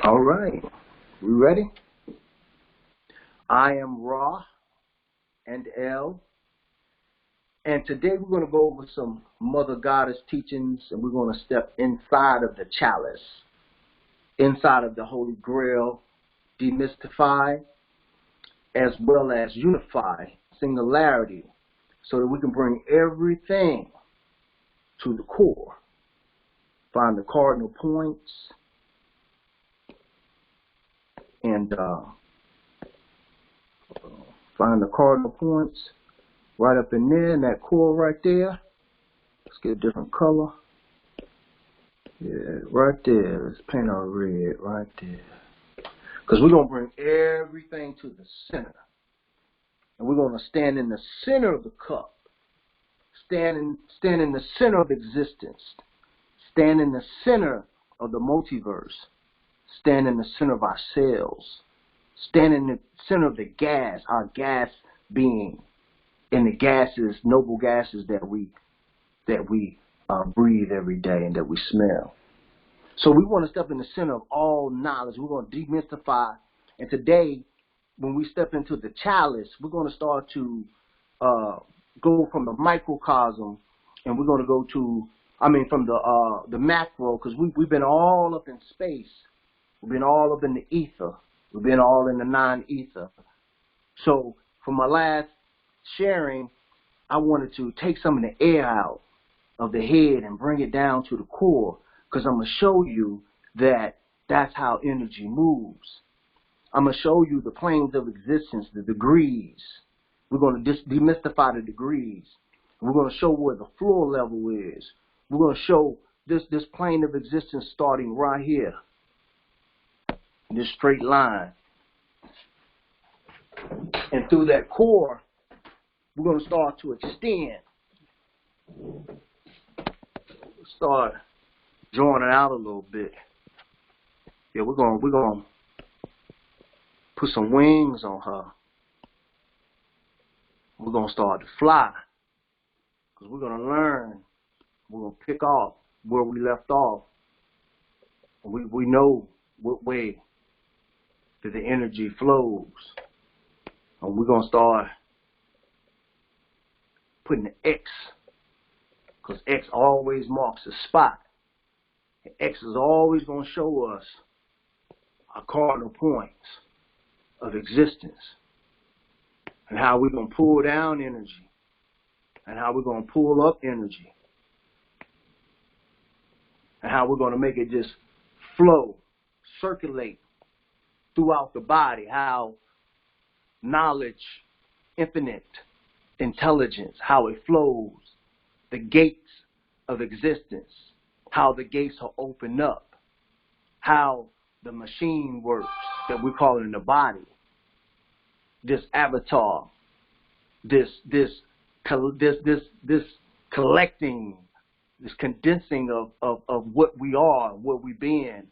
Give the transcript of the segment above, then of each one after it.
All right, we ready? I am Ra-N-Ell, and today we're going to go over some Mother Goddess teachings, and we're going to step inside of the chalice, inside of the Holy Grail, demystify, as well as unify, singularity, so that we can bring everything to the core. Find the cardinal points, and find the cardinal points right up in there, in that core right there. Let's get a different color. Yeah, right there. Let's paint our red right there. Because we're going to bring everything to the center. And we're going to stand in the center of the cup. Stand in the center of existence. Stand in the center of the multiverse. Stand in the center of our cells. Stand in the center of the gas, our gas being, and the gases, noble gases that we breathe every day and that we smell. So we want to step in the center of all knowledge. We're going to demystify. And today, when we step into the chalice, we're going to start to go from the microcosm, and we're going to go to, from the macro, because we've been all up in space. We've been all up in the ether. We've been all in the non-ether. So for my last sharing, I wanted to take some of the air out of the head and bring it down to the core, because I'm going to show you that that's how energy moves. I'm going to show you the planes of existence, the degrees. We're going to demystify the degrees. We're going to show where the floor level is. We're going to show this plane of existence starting right here. This straight line. And through that core, we're going to start to extend. Start drawing it out a little bit. Yeah, we're going to put some wings on her. We're going to start to fly. Because we're going to learn. We're going to pick off where we left off. We know what way that the energy flows. And we're going to start putting the X, because X always marks a spot. And X is always going to show us our cardinal points of existence, and how we're going to pull down energy, and how we're going to pull up energy, and how we're going to make it just flow, circulate throughout the body, how knowledge, infinite intelligence, how it flows, the gates of existence, how the gates are opened up, how the machine works that we call it in the body, this avatar, this collecting, this condensing of what we are, what we've been,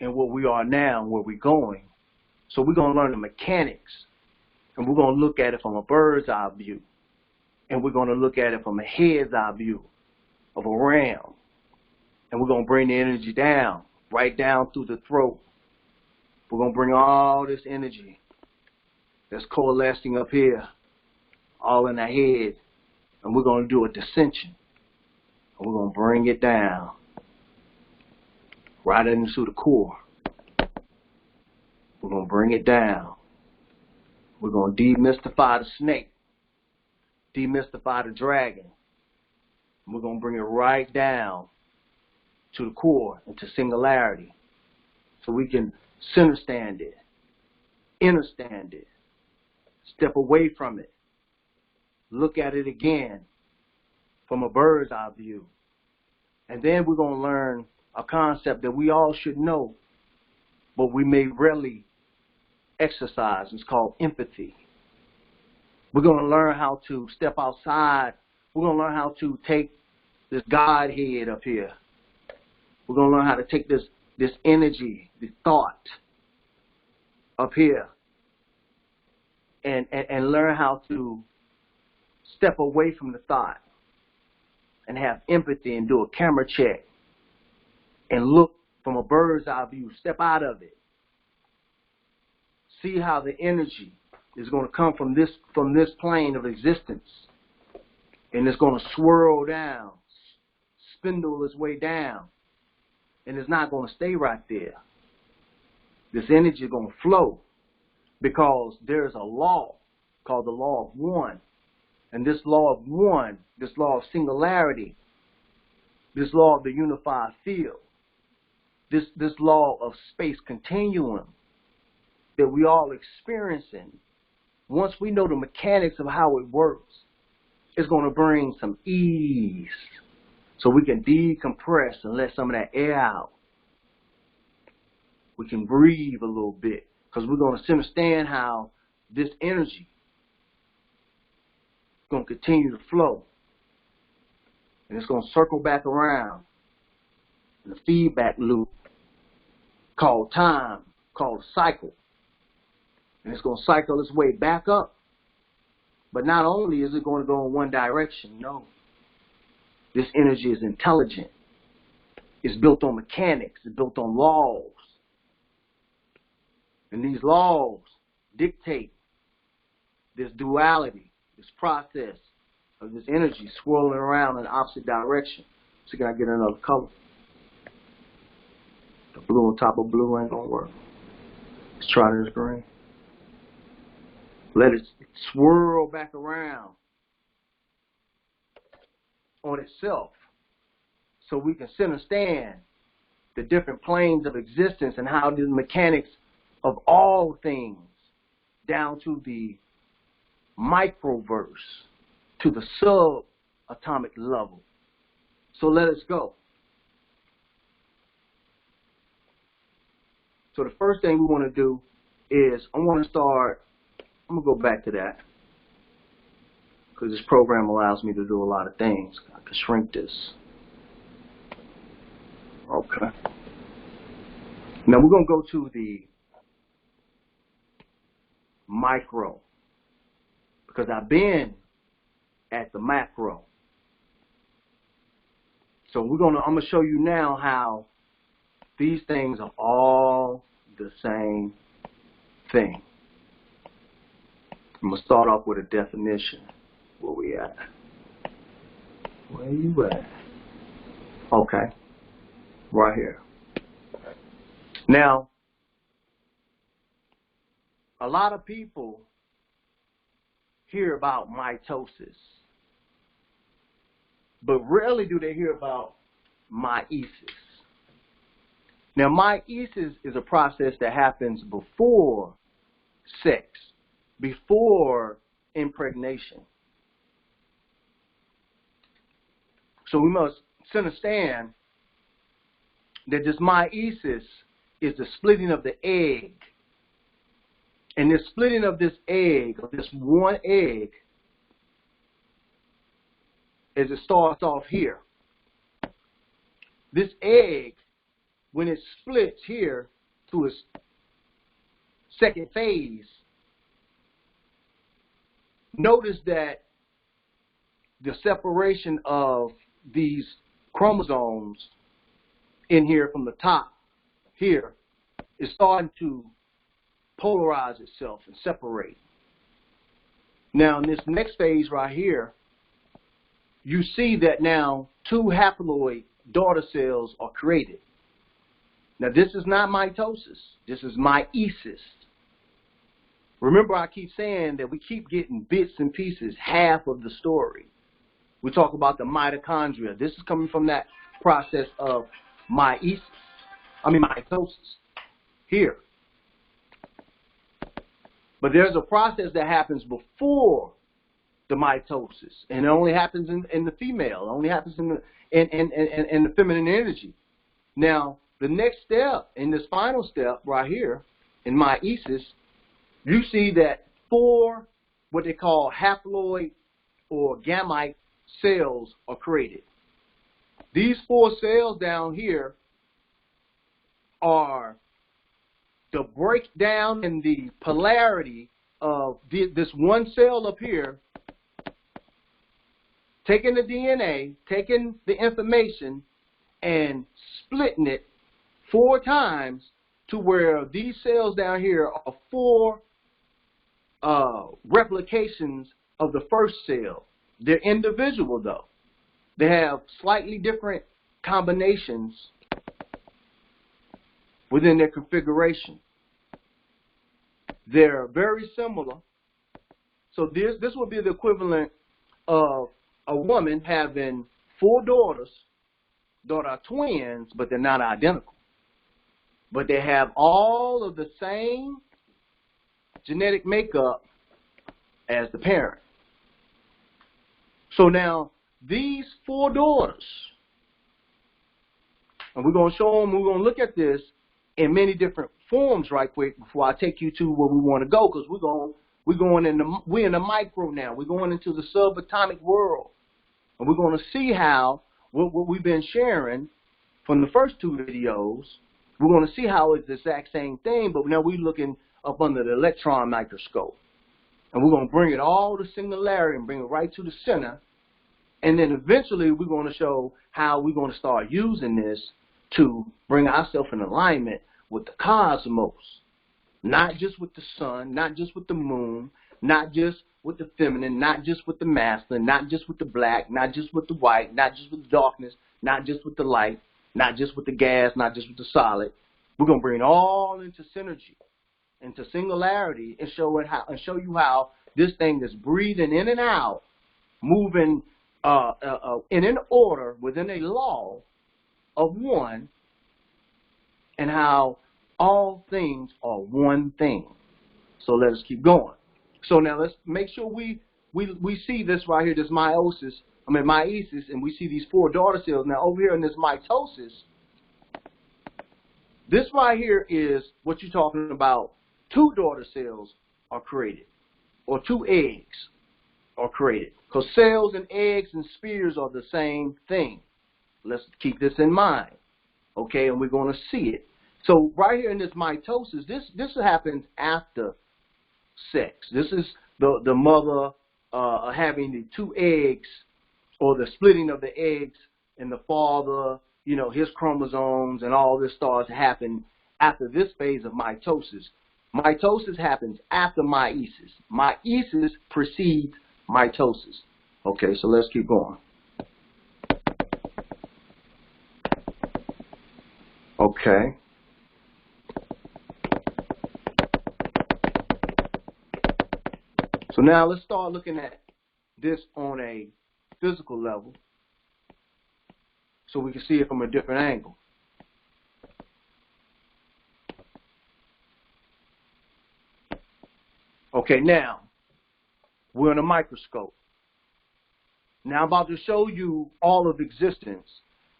and what we are now, and where we're going. So we're going to learn the mechanics, and we're going to look at it from a bird's eye view, and we're going to look at it from a head's eye view of a ram, and we're going to bring the energy down, right down through the throat. We're going to bring all this energy that's coalescing up here, all in our head, and we're going to do a descension, and we're going to bring it down right into the core. We're going to bring it down. We're going to demystify the snake, demystify the dragon. And we're going to bring it right down to the core, into singularity, so we can center stand it, understand it, step away from it, look at it again from a bird's eye view. And then we're going to learn a concept that we all should know, but we may rarely exercise. It's called empathy. We're going to learn how to step outside. We're going to learn how to take this Godhead up here. We're going to learn how to take this energy, this thought up here, and learn how to step away from the thought and have empathy and do a camera check and look from a bird's eye view. Step out of it. See how the energy is going to come from this plane of existence, and it's going to swirl down, spindle its way down, and it's not going to stay right there. This energy is going to flow because there's a law called the law of one, and this law of one, this law of singularity, this law of the unified field, this law of space continuum that we all experiencing, once we know the mechanics of how it works, it's going to bring some ease so we can decompress and let some of that air out. We can breathe a little bit because we're going to understand how this energy is going to continue to flow. And it's going to circle back around in a feedback loop called time, called a cycle. And it's going to cycle its way back up. But not only is it going to go in one direction, no. This energy is intelligent. It's built on mechanics. It's built on laws. And these laws dictate this duality, this process of this energy swirling around in the opposite direction. So can I get another color? The blue on top of blue ain't going to work. Let's try this green. Let it swirl back around on itself so we can understand the different planes of existence and how the mechanics of all things down to the microverse, to the subatomic level. So let us go. So the first thing we want to do is I'm going to go back to that because this program allows me to do a lot of things. I can shrink this. Okay. Now we're going to go to the micro because I've been at the macro. So I'm going to show you now how these things are all the same thing. I'm going to start off with a definition. Where we at? Where you at? Okay. Right here. Now, a lot of people hear about mitosis, but rarely do they hear about meiosis. Now, meiosis is a process that happens before sex, before impregnation. So we must understand that this meiosis is the splitting of the egg. And the splitting of this egg, of this one egg, as it starts off here. This egg, when it splits here to its second phase, notice that the separation of these chromosomes in here from the top here is starting to polarize itself and separate. Now in this next phase right here, you see that now two haploid daughter cells are created. Now this is not mitosis, this is meiosis. Remember, I keep saying that we keep getting bits and pieces, half of the story. We talk about the mitochondria. This is coming from that process of mitosis here. But there's a process that happens before the mitosis, and it only happens in the female. It only happens in the feminine energy. Now, the next step, in this final step right here, in meiosis, you see that 4 what they call haploid or gammite cells are created. These 4 cells down here are the breakdown in the polarity of this one cell up here, taking the DNA, taking the information, and splitting it 4 times to where these cells down here are 4 replications of the first cell. They're individual though. They have slightly different combinations within their configuration. They're very similar. So this would be the equivalent of a woman having 4 daughters that are twins, but they're not identical. But they have all of the same genetic makeup as the parent. So now these 4 daughters, and we're going to show them, we're going to look at this in many different forms right quick before I take you to where we want to go, because we're in the micro now. We're going into the subatomic world, and we're going to see how what we've been sharing from the first 2 videos. We're going to see how it's the exact same thing, but now we're looking up under the electron microscope, and we're going to bring it all to singularity and bring it right to the center, and then eventually we're going to show how we're going to start using this to bring ourselves in alignment with the cosmos. Not just with the sun, not just with the moon, not just with the feminine, not just with the masculine, not just with the black, not just with the white, not just with the darkness, not just with the light, not just with the gas, not just with the solid. We're going to bring it all into synergy, into singularity, and show you how this thing is breathing in and out, moving in an order within a law of one, and how all things are one thing. So let us keep going. So now let's make sure we see this right here, this meiosis, and we see these 4 daughter cells. Now over here in this mitosis, this right here is what you're talking about. 2 daughter cells are created, or 2 eggs are created, because cells and eggs and spheres are the same thing. Let's keep this in mind, okay? And we're going to see it. So right here in this mitosis, this happens after sex. This is the mother having the 2 eggs, or the splitting of the eggs, and the father, you know, his chromosomes and all this starts to happen after this phase of mitosis. Mitosis happens after meiosis. Meiosis precedes mitosis. Okay, so let's keep going. Okay. So now let's start looking at this on a physical level so we can see it from a different angle. Okay, now we're in a microscope. Now I'm about to show you all of existence,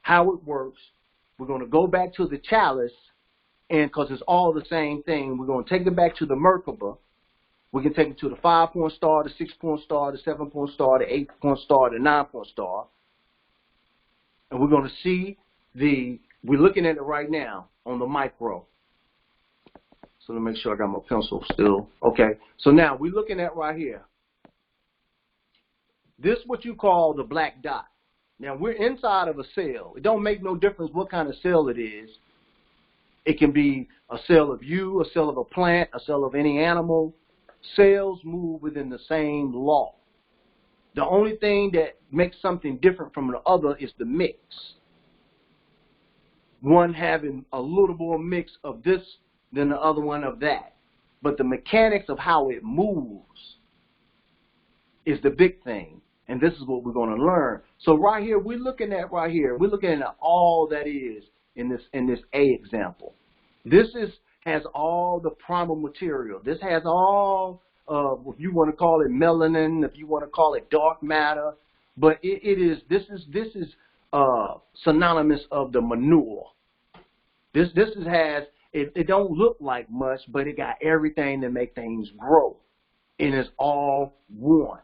how it works. We're going to go back to the chalice, and because it's all the same thing, we're going to take it back to the Merkaba. We can take it to the 5-point star, the 6-point star, the 7-point star, the 8-point star, the 9-point star. And we're going to see we're looking at it right now on the micro. So let me make sure I got my pencil still. Okay, so now we're looking at right here. This is what you call the black dot. Now we're inside of a cell. It don't make no difference what kind of cell it is. It can be a cell of you, a cell of a plant, a cell of any animal. Cells move within the same law. The only thing that makes something different from the other is the mix. One having a little more mix of this than the other one of that. But the mechanics of how it moves is the big thing. And this is what we're going to learn. So right here, we're looking at all that is in this A example. This has all the primal material. This has all, if you want to call it melanin, if you want to call it dark matter, but this is synonymous of the manure. It don't look like much, but it got everything to make things grow, and it's all one.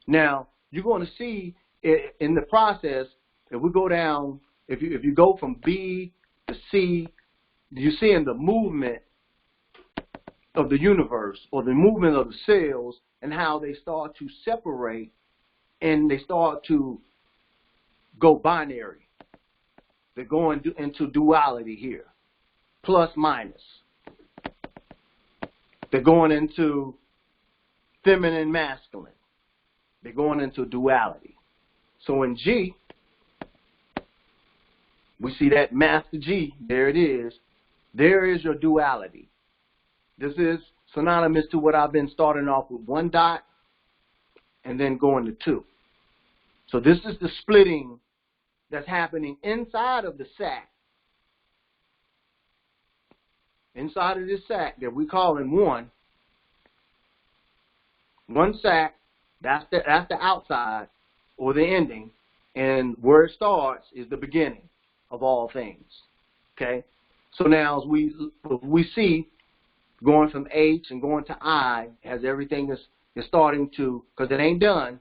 Now you're going to see in the process, if we go down, if you go from B to C, you're seeing the movement of the universe, or the movement of the cells, and how they start to separate and they start to go binary. They're going into duality here. plus minus. They're going into feminine, masculine. They're going into duality. So in G, we see that master G, there it is. There is your duality. This is synonymous to what I've been starting off with 1 dot and then going to 2. So this is the splitting that's happening inside of the sac. Inside of this sac that we call in 1. 1 sac, that's the outside or the ending. And where it starts is the beginning of all things. Okay? So now as we see going from H and going to I, as everything is starting to, because it ain't done,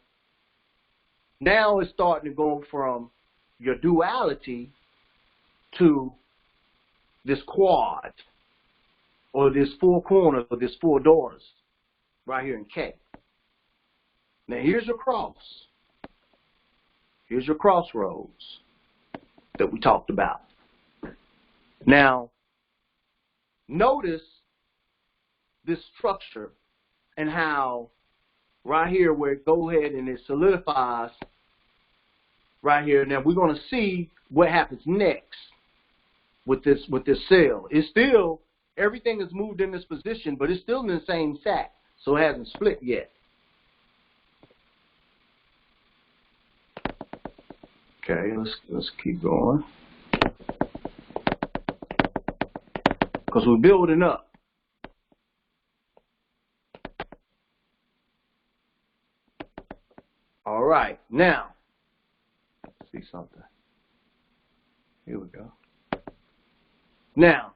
now it's starting to go from your duality to this quad, or this 4 corners, or this 4 daughters, right here in K. Now here's your cross. Here's your crossroads that we talked about. Now, notice this structure and how right here where it go ahead and it solidifies right here. Now we're going to see what happens next with this cell. It's still, everything is moved in this position, but it's still in the same sac, so it hasn't split yet. Okay, let's keep going, because we're building up. All right, now let's see something. Here we go. Now,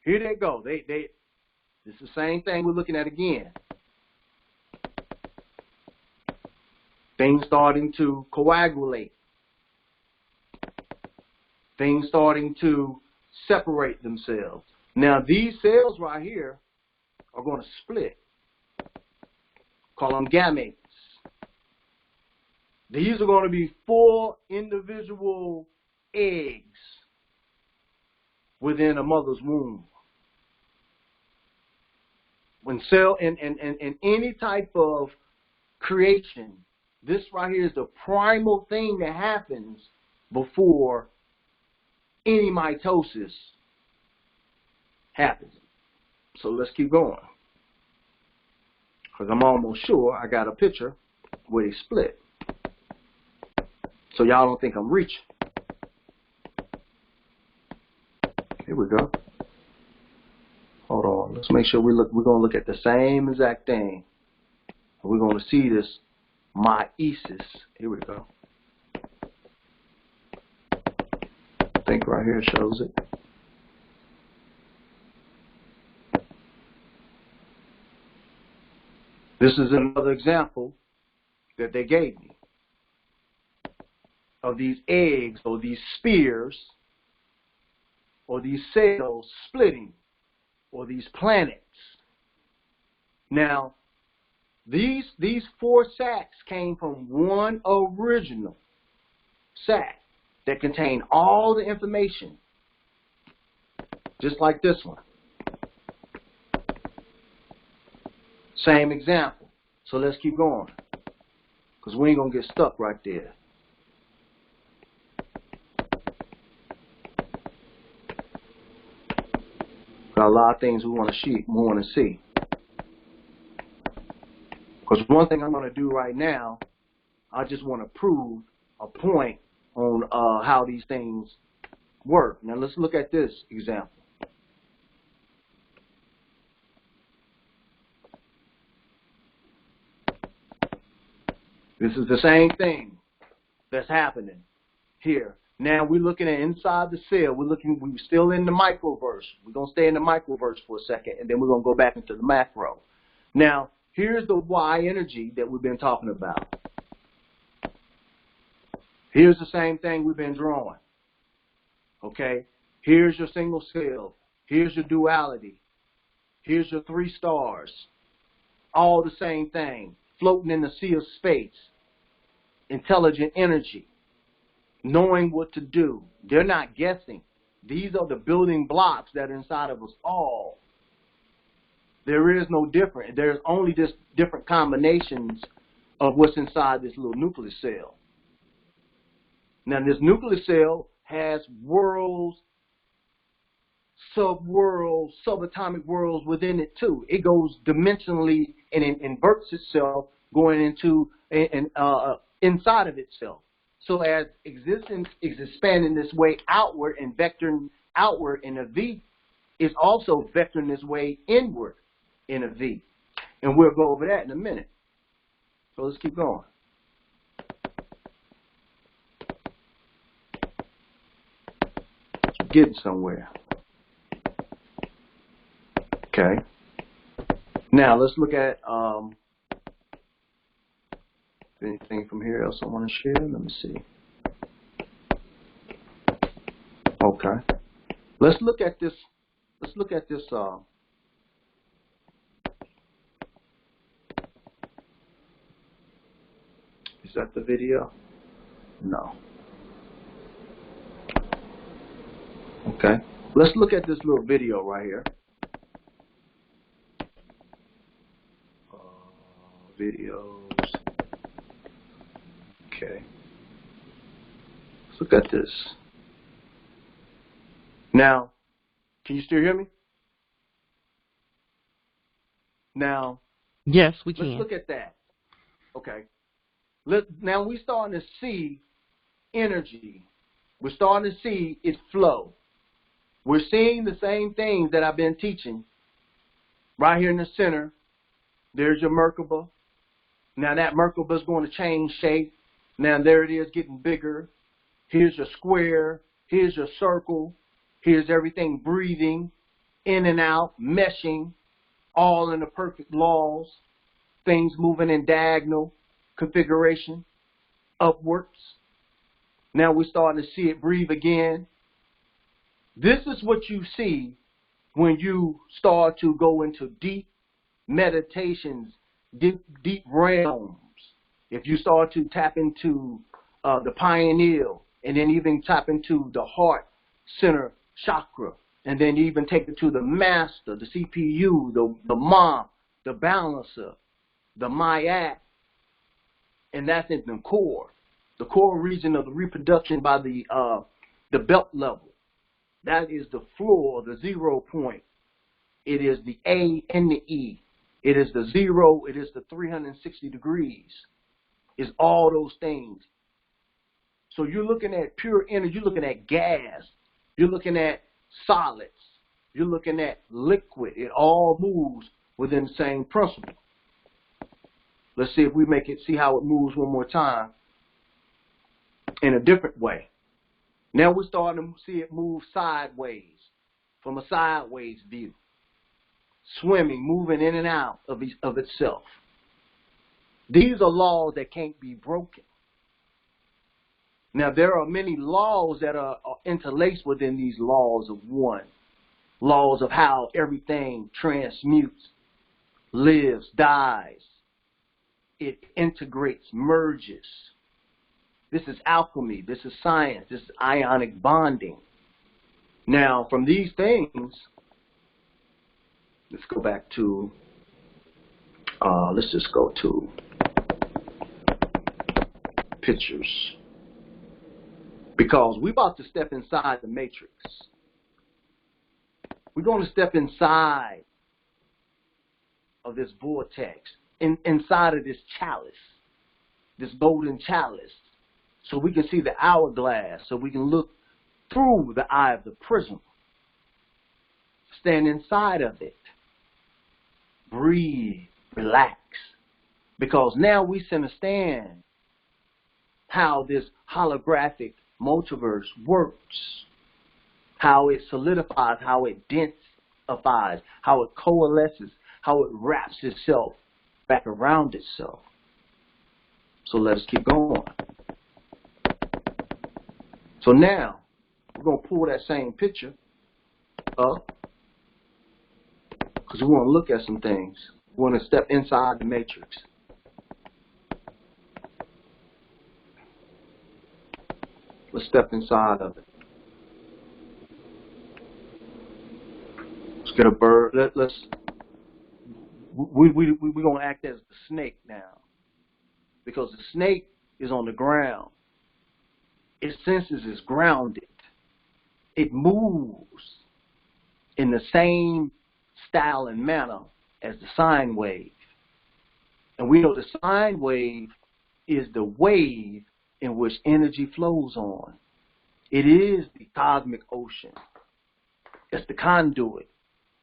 here they go. This is the same thing we're looking at again. Things starting to coagulate. Things starting to separate themselves. Now these cells right here are going to split. Call them gametes. These are going to be 4 individual eggs within a mother's womb. When cell in any type of creation, this right here is the primal thing that happens before any mitosis happens. So let's keep going, because I'm almost sure I got a picture where they split. So y'all don't think I'm reaching. Here we go. Hold on. Let's make sure we're going to look at the same exact thing. We're going to see this meiosis. Here we go. I think right here shows it. This is another example that they gave me of these eggs or these spheres or these cells splitting or these planets. Now, these 4 sacs came from one original sac that contained all the information, just like this one. Same example. So let's keep going, because we ain't going to get stuck right there. Got a lot of things we want to see. Because one thing I'm going to do right now, I just want to prove a point on how these things work. Now let's look at this example. This is the same thing that's happening here. Now we're looking at inside the cell. We're still in the microverse. We're going to stay in the microverse for a second, and then we're going to go back into the macro. Now, here's the Y energy that we've been talking about. Here's the same thing we've been drawing. Okay? Here's your single cell. Here's your duality. Here's your 3 stars. All the same thing. Floating in the sea of space. Intelligent energy. Knowing what to do. They're not guessing. These are the building blocks that are inside of us all. There is no different. There's only just different combinations of what's inside this little nucleus cell. Now, this nucleus cell has worlds, sub-worlds, subatomic worlds within it too. It goes dimensionally and it inverts itself, going into inside of itself. So as existence is expanding this way outward and vectoring outward in a V, it's also vectoring this way inward in a V. And we'll go over that in a minute. So let's keep going. Getting somewhere. Okay. Now let's look at anything from here else I want to share. Let me see. Okay. Let's look at this. Let's look at this. Is that the video? No. Okay. Let's look at this little video right here. Videos. Okay. Let's look at this. Now, can you still hear me? Now, yes, we can. Let's look at that. Okay. Now we're starting to see energy. We're starting to see it flow. We're seeing the same things that I've been teaching. Right here in the center, there's your Merkaba. Now that Merkaba is going to change shape. Now there it is getting bigger. Here's your square. Here's your circle. Here's everything breathing in and out, meshing, all in the perfect laws. Things moving in diagonal configuration, upwards. Now we're starting to see it breathe again. This is what you see when you start to go into deep meditations, deep realms. If you start to tap into the pineal, and then even tap into the heart center chakra, and then even take it to the master, the CPU, the mom, the balancer, the myad, and that's in the core region of the reproduction by the belt level. That is the floor, the 0 point. It is the A and the E. It is the 0. It is the 360 degrees. It's all those things. So you're looking at pure energy. You're looking at gas. You're looking at solids. You're looking at liquid. It all moves within the same principle. Let's see if we see how it moves one more time in a different way. Now we're starting to see it move sideways, from a sideways view. Swimming, moving in and out of itself. These are laws that can't be broken. Now there are many laws that are interlaced within these laws of one. Laws of how everything transmutes, lives, dies. It integrates, merges. This is alchemy. This is science. This is ionic bonding. Now, from these things, let's go back to, let's just go to pictures. Because we're about to step inside the matrix. We're going to step inside of this vortex, inside of this chalice, this golden chalice, so we can see the hourglass, so we can look through the eye of the prism, stand inside of it, breathe, relax, because now we understand how this holographic multiverse works, how it solidifies, how it densifies, how it coalesces, how it wraps itself back around itself. So let's keep going. So now, we're going to pull that same picture up, because we want to look at some things. We want to step inside the matrix. Let's step inside of it. Let's get a bird. We're going to act as the snake now. Because the snake is on the ground. Its senses is grounded. It moves in the same style and manner as the sine wave. And we know the sine wave is the wave in which energy flows on. It is the cosmic ocean. It's the conduit.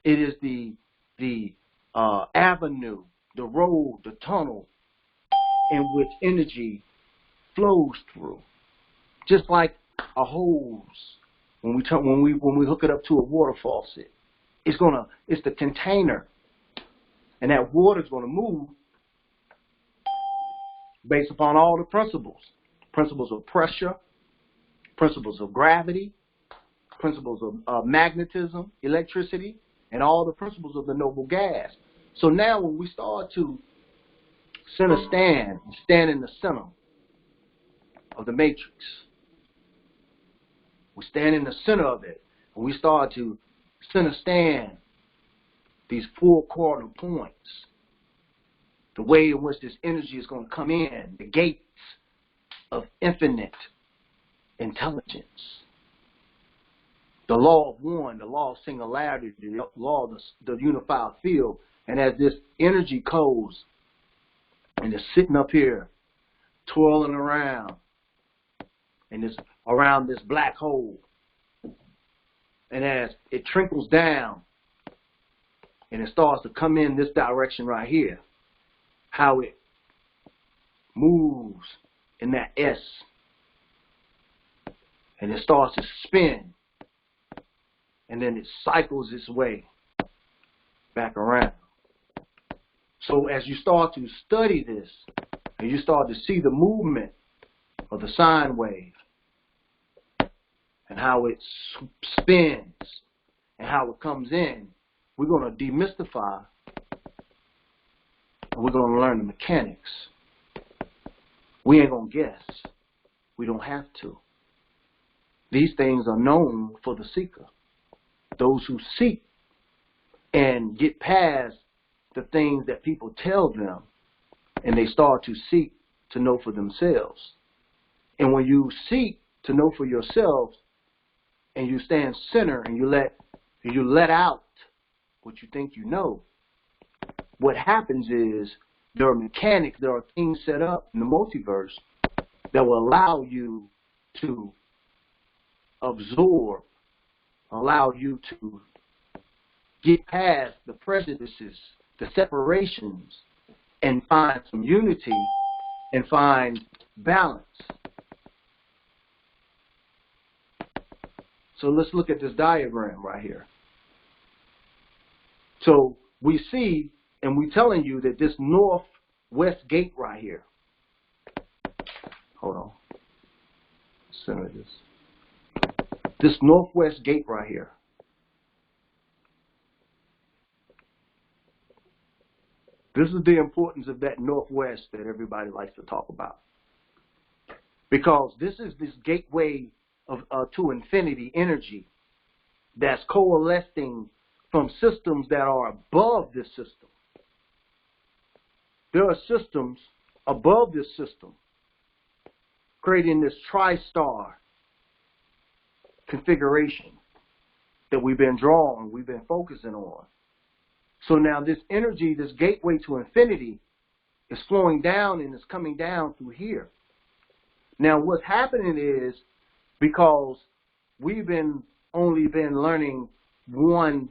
It is the avenue, the road, the tunnel in which energy flows through. Just like a hose when we hook it up to a water faucet. It's the container. And that water is going to move based upon all the principles. Principles of pressure, principles of gravity, principles of magnetism, electricity, and all the principles of the noble gas. So now when we start to stand in the center of the matrix, we stand in the center of it, and we start to stand these four cardinal points, the way in which this energy is going to come in, the gates of infinite intelligence. The law of one, the law of singularity, the law of the unified field. And as this energy goes and it's sitting up here, twirling around, and it's around this black hole, and as it trickles down and it starts to come in this direction right here, how it moves in that S, and it starts to spin, and then it cycles its way back around. So as you start to study this, and you start to see the movement of the sine wave, and how it spins, and how it comes in, we're going to demystify, and we're going to learn the mechanics. We ain't going to guess. We don't have to. These things are known for the seeker. Those who seek and get past the things that people tell them, and they start to seek to know for themselves. And when you seek to know for yourself, and you stand center, and you let out what you think you know, what happens is there are mechanics, there are things set up in the multiverse that will allow you to absorb, allow you to get past the prejudices, the separations, and find some unity and find balance. So let's look at this diagram right here. So we see, and we're telling you that this northwest gate right here, hold on, center this northwest gate right here, this is the importance of that northwest that everybody likes to talk about. Because this is this gateway to infinity energy that's coalescing from systems that are above this system. There are systems above this system creating this tri-star configuration that we've been drawing, we've been focusing on. So now this energy, this gateway to infinity, is flowing down and is coming down through here. Now what's happening is, because we've only been learning one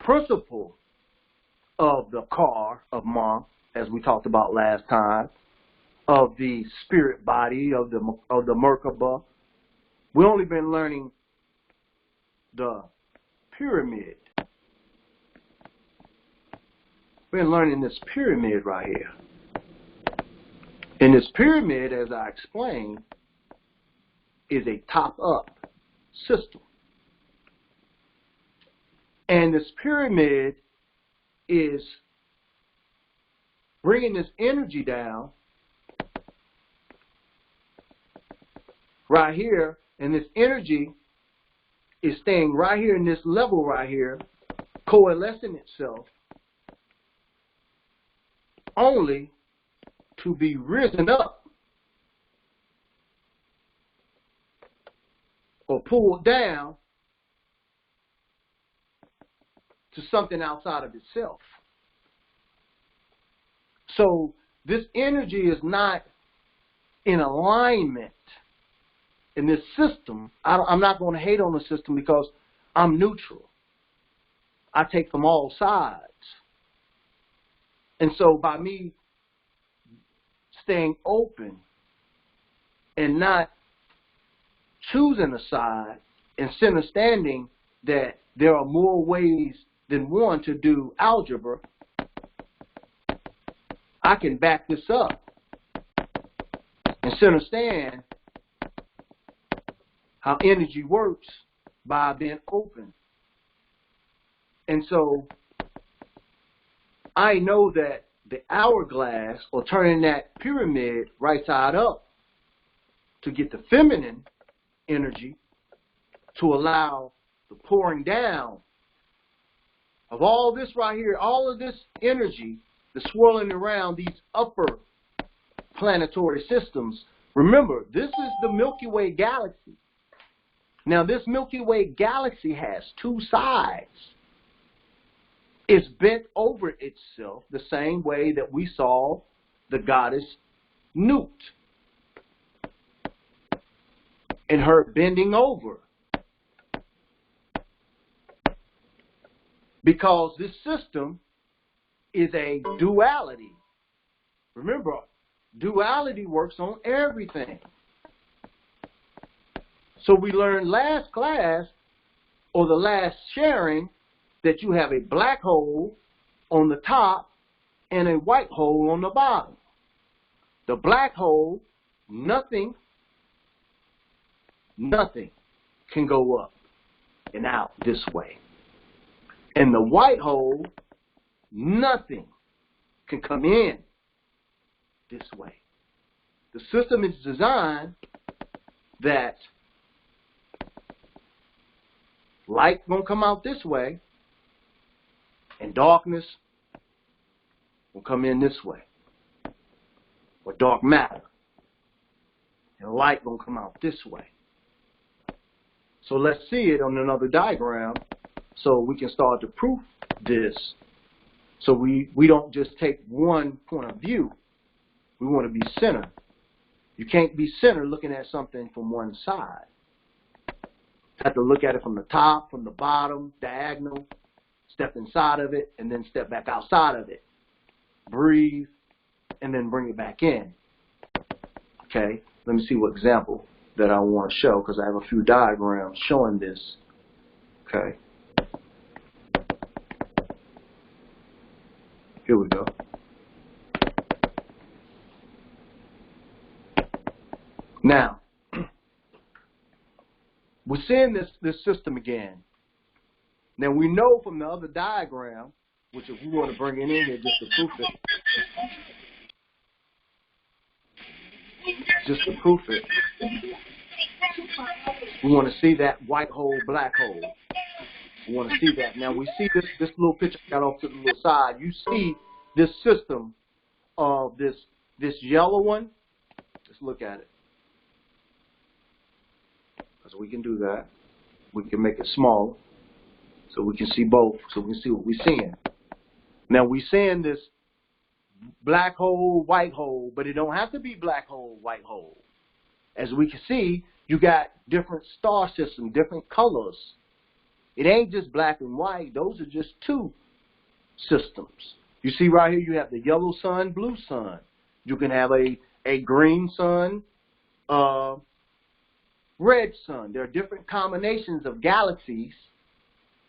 principle of the car of Ma, as we talked about last time, of the spirit body, of the Merkaba. We've only been learning the pyramid. We've been learning this pyramid right here. And this pyramid, as I explained, is a top-up system. And this pyramid is bringing this energy down right here, and this energy is staying right here in this level right here coalescing itself only to be risen up or pulled down to something outside of itself. So this energy is not in alignment in this system. I'm not going to hate on the system because I'm neutral. I take from all sides. And so by me staying open and not choosing a side and understanding that there are more ways than one to do algebra, I can back this up and understand how energy works by being open. And so I know that the hourglass, or turning that pyramid right side up to get the feminine energy to allow the pouring down of all this right here, all of this energy, the swirling around these upper planetary systems. Remember, this is the Milky Way Galaxy. Now, this Milky Way Galaxy has two sides. It's bent over itself the same way that we saw the goddess Nut and her bending over. Because this system is a duality. Remember, duality works on everything. So we learned last class, or the last sharing, that you have a black hole on the top and a white hole on the bottom. The black hole, nothing can go up and out this way. And the white hole, nothing can come in this way. The system is designed that light won't come out this way and darkness will come in this way, or dark matter, and light won't come out this way. So let's see it on another diagram so we can start to proof this. So we don't just take one point of view. We want to be centered. You can't be centered looking at something from one side. You have to look at it from the top, from the bottom, diagonal, step inside of it, and then step back outside of it. Breathe, and then bring it back in. Okay, let me see what example that I want to show, because I have a few diagrams showing this. Okay. Here we go. Now, we're seeing this system again. Now, we know from the other diagram, which if we want to bring it in here just to proof it, we want to see that white hole, black hole. We want to see that. Now, we see this little picture got off to the little side. You see this system of this yellow one. Let's look at it. So we can do that. We can make it small so we can see both, so we can see what we're seeing. Now, we're seeing this black hole, white hole, but it don't have to be black hole, white hole. As we can see, you got different star systems, different colors. It ain't just black and white. Those are just two systems. You see right here, you have the yellow sun, blue sun. You can have a green sun, red sun. There are different combinations of galaxies,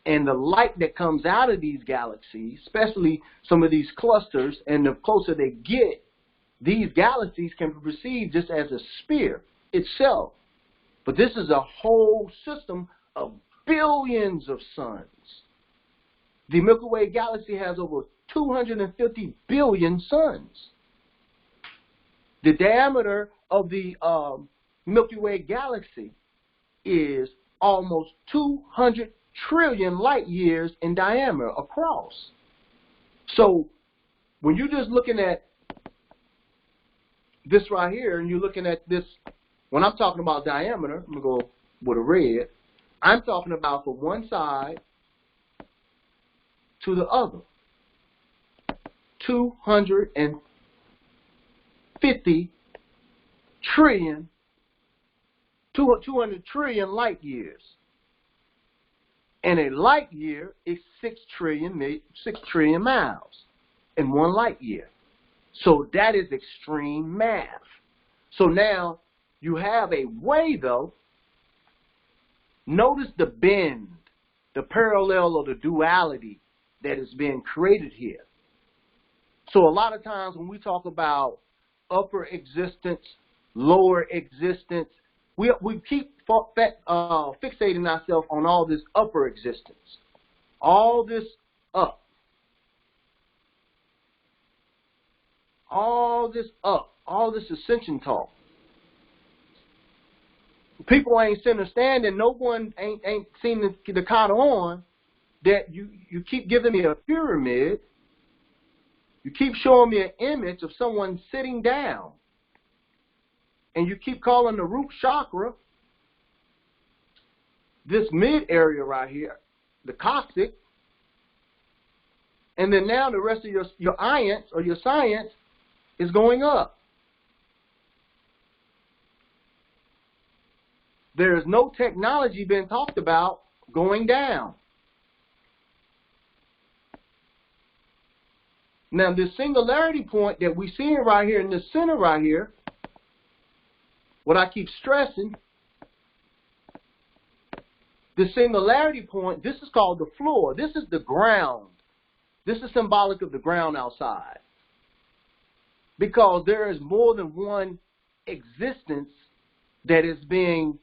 and the light that comes out of these galaxies, especially some of these clusters, and the closer they get, these galaxies can be perceived just as a sphere itself. But this is a whole system of billions of suns. The Milky Way Galaxy has over 250 billion suns. The diameter of the Milky Way Galaxy is almost 200 trillion light years in diameter across. So when you're just looking at this right here, and you're looking at this, when I'm talking about diameter, I'm going to go with a red, I'm talking about from one side to the other. 250 trillion, 200 trillion light years. And a light year is 6 trillion miles in one light year. So that is extreme math. So now you have a way, though. Notice the bend, the parallel or the duality that is being created here. So a lot of times when we talk about upper existence, lower existence, we keep fixating ourselves on all this upper existence, all this up, all this ascension talk. People ain't understanding. No one ain't seen the caught on that you keep giving me a pyramid. You keep showing me an image of someone sitting down. And you keep calling the root chakra, this mid area right here, the coccyx. And then now the rest of your ions or your science is going up. There is no technology being talked about going down. Now, this singularity point that we see right here in the center right here, what I keep stressing, the singularity point, this is called the floor. This is the ground. This is symbolic of the ground outside. Because there is more than one existence that is being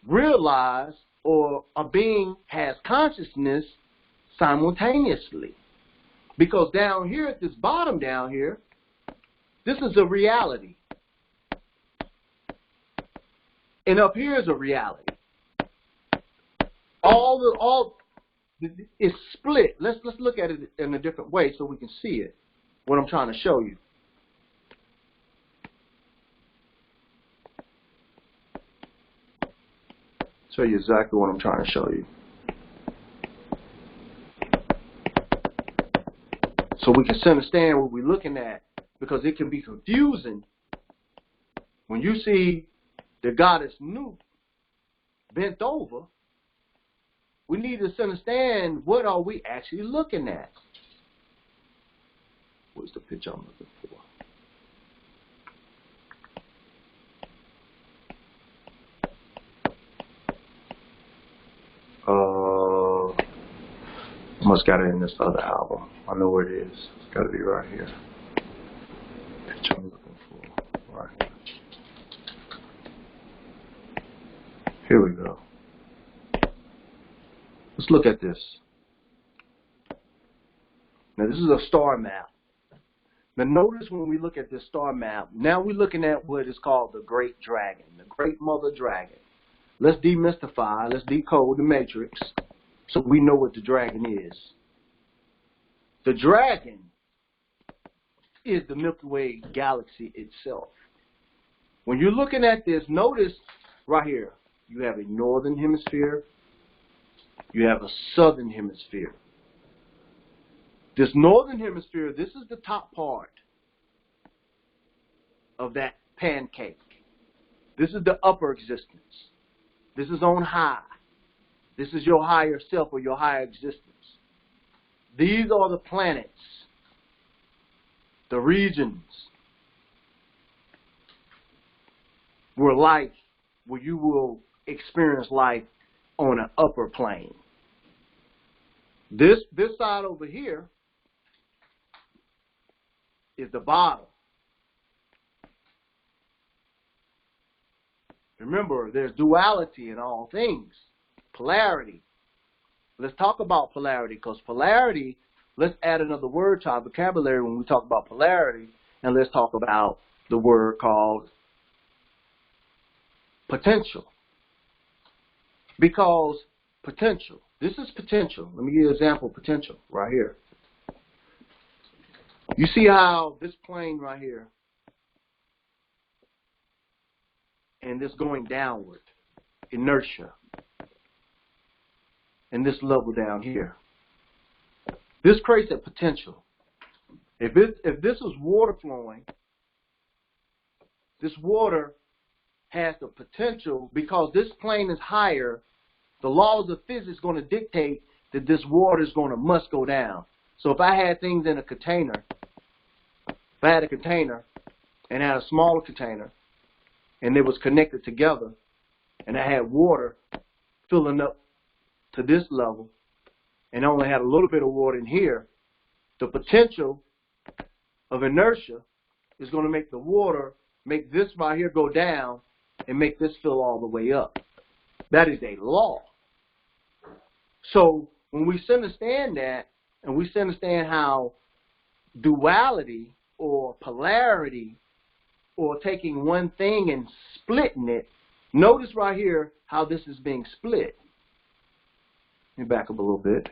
realized, or a being has consciousness simultaneously. Because down here at this bottom down here, this is a reality. And up here is a reality. All is split. Let's look at it in a different way so we can see it. What I'm trying to show you. Show you exactly what I'm trying to show you. So we can understand what we're looking at, because it can be confusing when you see the goddess Nut bent over. We need to understand, what are we actually looking at? What's the picture I'm looking for? I must got it in this other album. I know where it is. It's got to be right here. Picture I'm looking for. Right here. Here we go. Let's look at this. Now this is a star map. Now notice when we look at this star map, now we're looking at what is called the Great Dragon, the Great Mother Dragon. Let's demystify, let's decode the matrix so we know what the dragon is. The dragon is the Milky Way Galaxy itself. When you're looking at this, notice right here, you have a northern hemisphere, you have a southern hemisphere. This northern hemisphere, this is the top part of that pancake. This is the upper existence. This is on high. This is your higher self or your higher existence. These are the planets, the regions where you will experience life on an upper plane. This side over here is the bottom. Remember, there's duality in all things. Polarity. Let's talk about polarity, because polarity, let's add another word to our vocabulary when we talk about polarity, and let's talk about the word called potential. Because potential. This is potential. Let me give you an example of potential right here. You see how this plane right here and this going downward, inertia, and this level down here. This creates a potential. If this is water flowing, this water has the potential, because this plane is higher, the laws of physics are going to dictate that this water is going to must go down. So if I had things in a container, if I had a container and I had a smaller container and it was connected together and I had water filling up to this level and I only had a little bit of water in here, the potential of inertia is going to make the water, make this right here go down and make this fill all the way up. That is a law. So when we understand that, and we understand how duality or polarity or taking one thing and splitting it, notice right here how this is being split. Let me back up a little bit.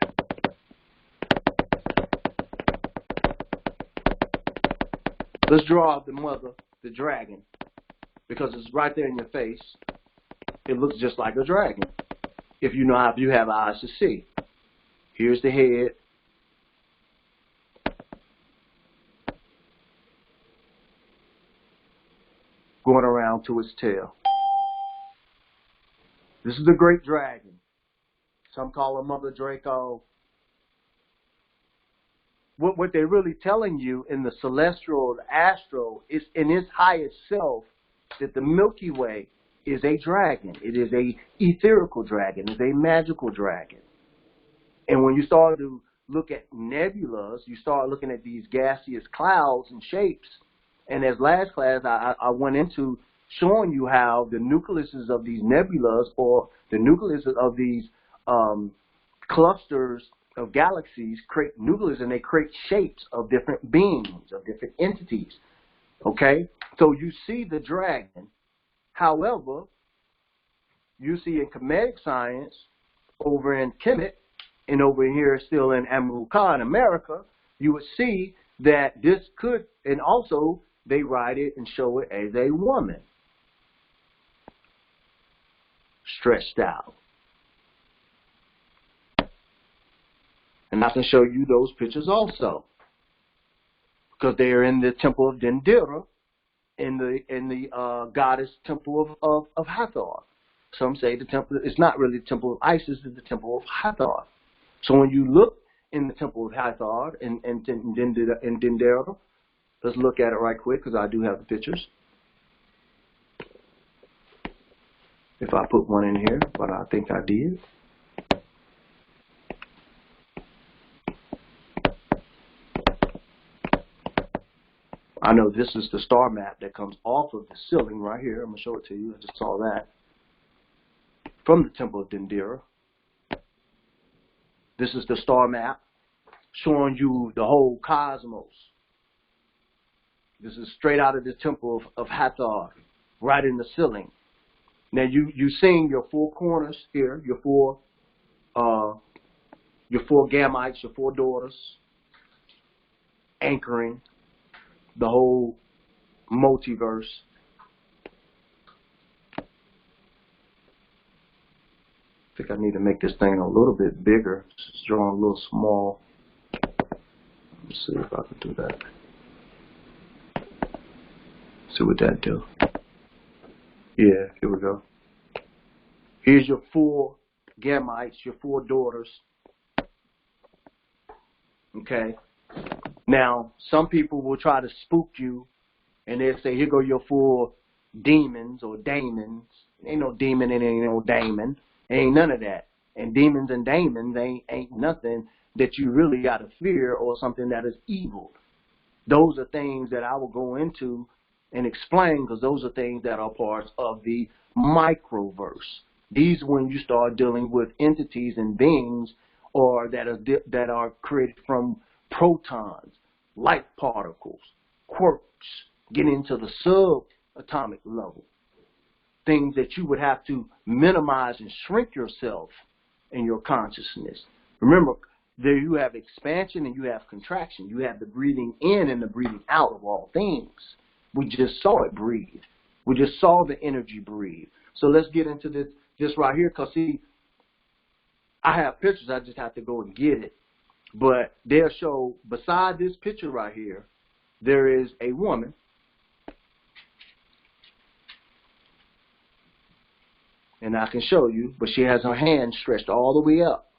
Let's draw out the mother, the dragon, because it's right there in your face. It looks just like a dragon, if you know how, if you have eyes to see. Here's the head. Going around to its tail. This is the great dragon. Some call her Mother Draco. What they're really telling you in the celestial, the astral, is in its highest self that the Milky Way is a dragon. It is a etherical dragon. It's a magical dragon. And when you start to look at nebulas, you start looking at these gaseous clouds and shapes. And as last class, I went into showing you how the nucleuses of these nebulas, or the nucleuses of these clusters of galaxies, create nucleus, and they create shapes of different beings, of different entities. Okay? So you see the dragon. However, you see in Kemetic science, over in Kemet, and over here still in America, in America, you would see that this could, and also they write it and show it as a woman. Stretched out. And I can show you those pictures also, because they are in the temple of Dendera, in the goddess temple of Hathor. Some say the temple, it's not really the temple of Isis, it's the temple of Hathor. So when you look in the temple of Hathor and Dendera, let's look at it right quick, because I do have the pictures. If I put one in here, but I think I did. I know this is the star map that comes off of the ceiling right here. I'm going to show it to you. I just saw that. From the temple of Dendera. This is the star map showing you the whole cosmos. This is straight out of the temple of Hathor, right in the ceiling. Now you seeing your four corners here, your four gammites, your four daughters, anchoring the whole multiverse. I think I need to make this thing a little bit bigger. It's drawing a little small. Let's see if I can do that. See what that do. Yeah, here we go. Here's your four gammites, your four daughters. Okay. Now, some people will try to spook you, and they'll say, here go your four demons or daemons. Ain't no demon and ain't no daemon. Ain't none of that. And demons and daemons ain't nothing that you really got to fear or something that is evil. Those are things that I will go into and explain, because those are things that are parts of the microverse. These, when you start dealing with entities and beings, or that are created from protons, light particles, quarks, get into the subatomic level. things that you would have to minimize and shrink yourself in your consciousness. Remember, there you have expansion and you have contraction. You have the breathing in and the breathing out of all things. We just saw it breathe. We just saw the energy breathe. So let's get into this right here, because see, I have pictures, I just have to go and get it. But they'll show, beside this picture right here, there is a woman. And I can show you, but she has her hand stretched all the way up.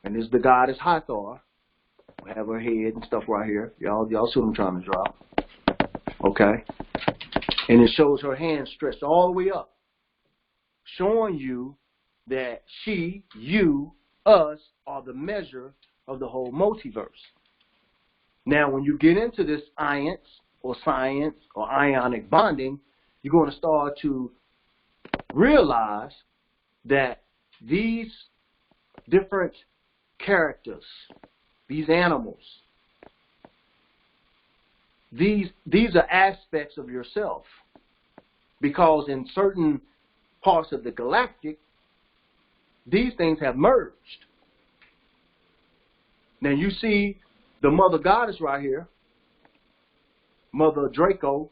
And this is the goddess Hathor. We have her head and stuff right here. Y'all see what I'm trying to draw. Okay? And it shows her hand stretched all the way up, showing you that she, you, us are the measure of the whole multiverse. Now, when you get into this science or ionic bonding, you're going to start to realize that these different characters, these animals, these are aspects of yourself, because in certain parts of the galactic, these things have merged. Now you see the mother goddess right here, Mother Draco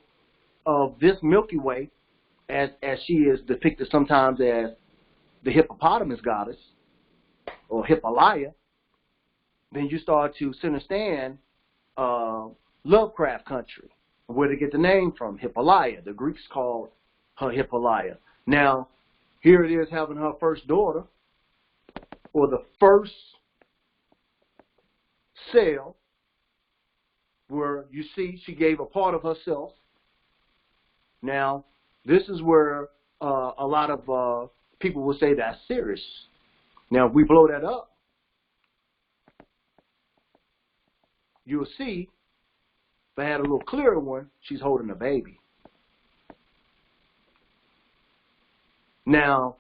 of this Milky Way, as she is depicted sometimes as the hippopotamus goddess or Hippolyta. Then you start to understand Lovecraft country, where they get the name from, Hippolyta. The Greeks called her Hippolyta. Now, here it is having her first daughter, or the first cell, where you see she gave a part of herself. Now, this is where a lot of people will say that's serious. Now, if we blow that up, you'll see, if I had a little clearer one, she's holding a baby. Now,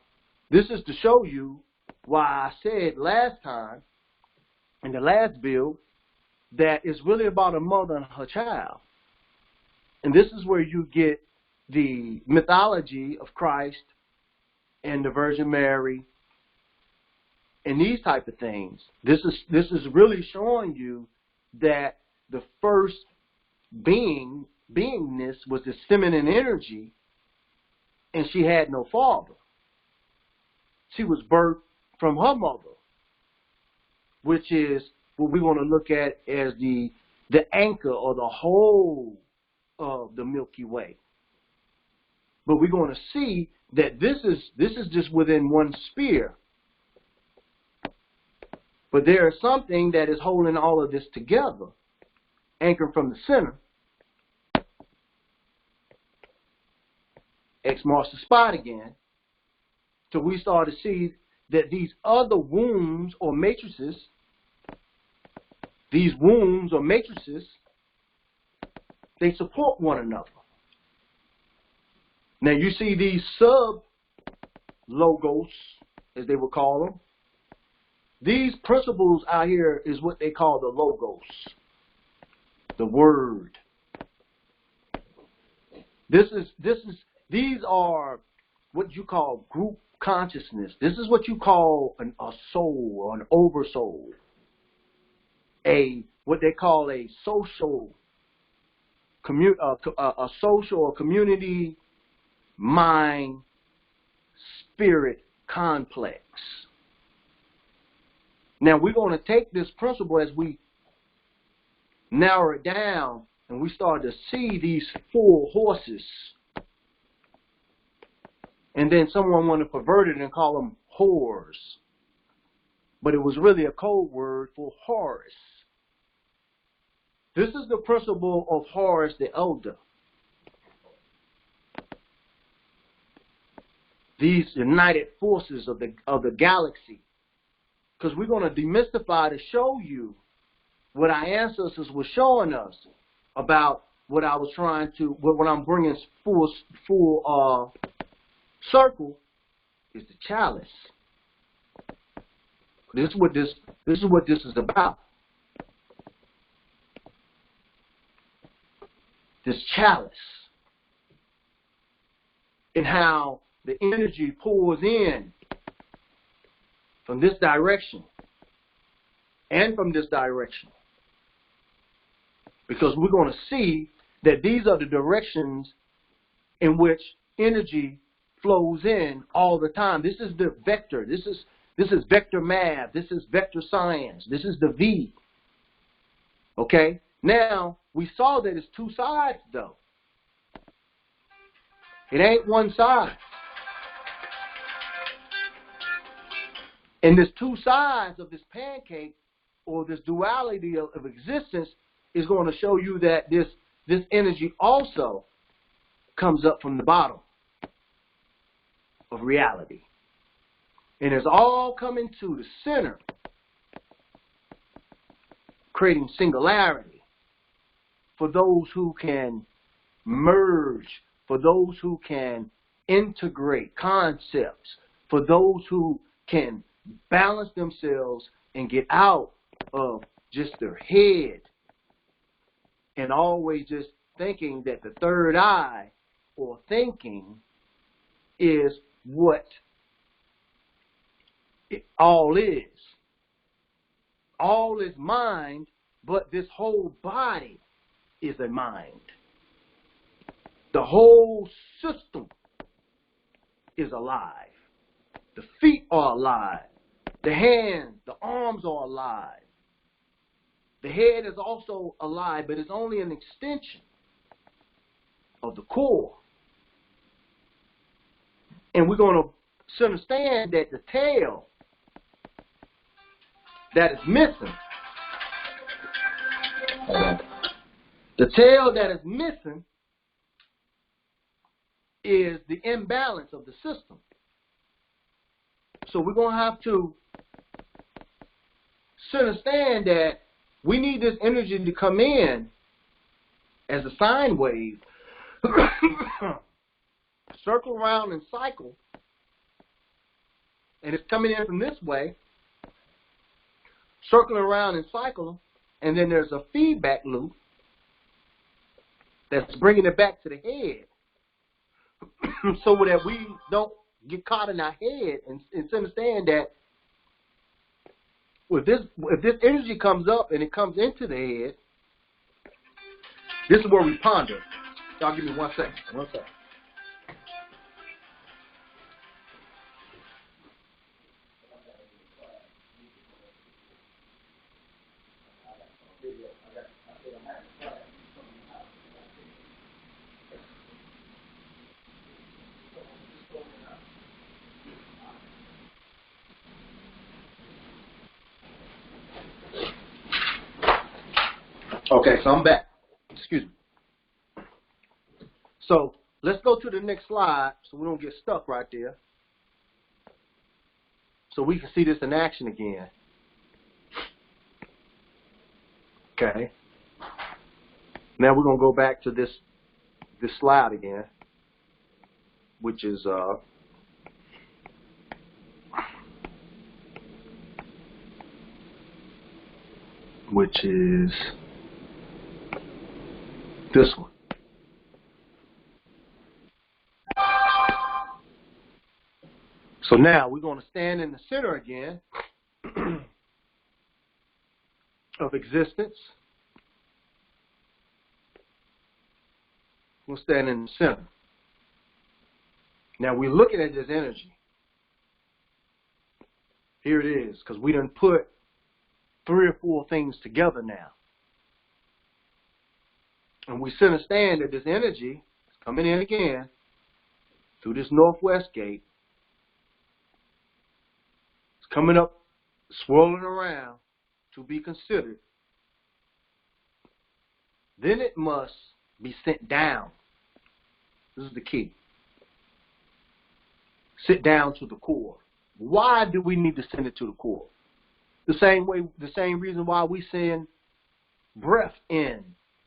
this is to show you why I said last time, in the last build, that it's really about a mother and her child. And this is where you get the mythology of Christ and the Virgin Mary and these type of things. This is really showing you that the first beingness was this feminine energy, and she had no father. She was birthed from her mother, which is what we want to look at as the anchor or the whole of the Milky Way. But we're going to see that this is just within one sphere. But there is something that is holding all of this together, anchored from the center. X marks the spot again. So we start to see that these other wombs or matrices, they support one another. Now you see these sub-logos, as they would call them. These principles out here is what they call the logos, the word. These are what you call group consciousness. This is what you call a soul or an oversoul. What they call a social or community mind spirit complex. Now we're going to take this principle as we narrow it down, and we start to see these 4 horses. And then someone wanted to pervert it and call them whores. But it was really a code word for Horus. This is the principle of Horus the Elder. These united forces of the galaxy. Because we're going to demystify to show you what our ancestors were showing us about what I was trying to, what I'm bringing full circle is the chalice. This is what this is about. This chalice. and how the energy pours in from this direction and from this direction. Because we're going to see that these are the directions in which energy flows in all the time. This is the vector. This is vector math. This is vector science. This is the V. Okay? Now, we saw that it's two sides, though. It ain't one side. And there's two sides of this pancake, or this duality of existence, is going to show you that this energy also comes up from the bottom of reality. And it's all coming to the center, creating singularity for those who can merge, for those who can integrate concepts, for those who can balance themselves and get out of just their head and always just thinking that the third eye or thinking is what it all is. All is mind, but this whole body is a mind. The whole system is alive. The feet are alive. The hands, the arms are alive. The head is also alive, but it's only an extension of the core. And we're going to understand that the tail that is missing, is the imbalance of the system. So we're going to have to understand that we need this energy to come in as a sine wave, circle around and cycle, and it's coming in from this way, circling around and cycle, and then there's a feedback loop that's bringing it back to the head, so that we don't get caught in our head, and understand that if this energy comes up and it comes into the head, this is where we ponder. Y'all give me 1 second. 1 second. Okay, so I'm back. Excuse me. So let's go to the next slide so we don't get stuck right there. So we can see this in action again. Okay. Now we're going to go back to this slide again, which is this one. So now we're going to stand in the center again of existence. We'll stand in the center. Now we're looking at this energy. Here it is, because we done put 3 or 4 things together now. And we understand that this energy is coming in again through this northwest gate. It's coming up, swirling around to be considered. Then it must be sent down. This is the key. Sit down to the core. Why do we need to send it to the core? The same reason why we send breath in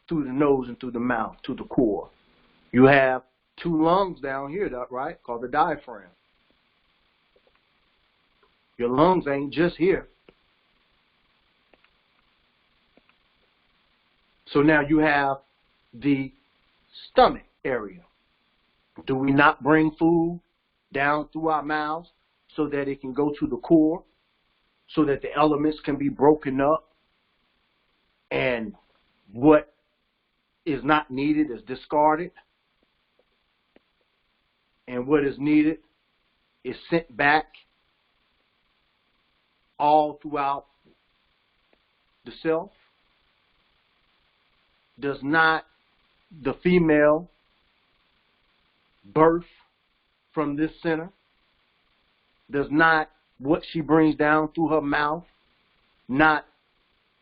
through the nose and through the mouth to the core. You have 2 lungs down here, right, called the diaphragm. Your lungs ain't just here. So now you have the stomach area. Do we not bring food down through our mouths so that it can go to the core, so that the elements can be broken up, and what is not needed is discarded, and what is needed is sent back all throughout the self? Does not the female birth from this center? Does not what she brings down through her mouth, not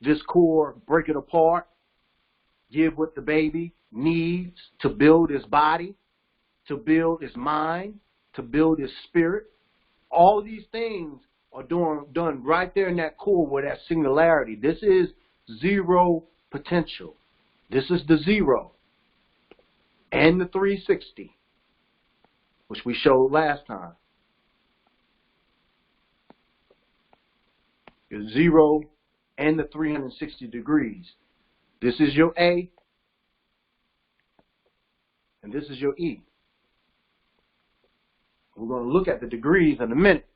this core, break it apart, give what the baby needs to build his body, to build his mind, to build his spirit? All these things are done right there in that core where that singularity. This is zero potential. This is the 0 and the 360, which we showed last time. Your 0 and the 360 degrees. This is your A, and this is your E. We're going to look at the degrees in a minute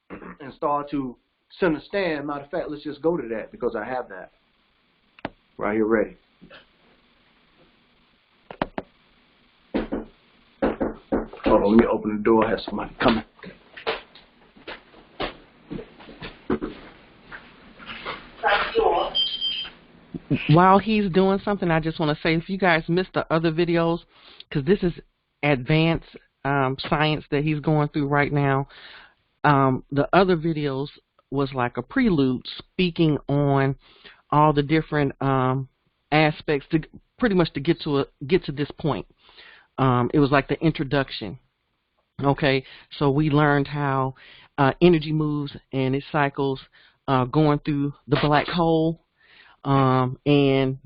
and start to understand. Matter of fact, let's just go to that because I have that right here ready. Hold on, let me open the door. I have somebody coming. While he's doing something, I just want to say, if you guys missed the other videos, because this is advanced science that he's going through right now, the other videos was like a prelude speaking on all the different aspects to pretty much to get to this point. It was like the introduction. Okay, so we learned how energy moves and it cycles going through the black hole and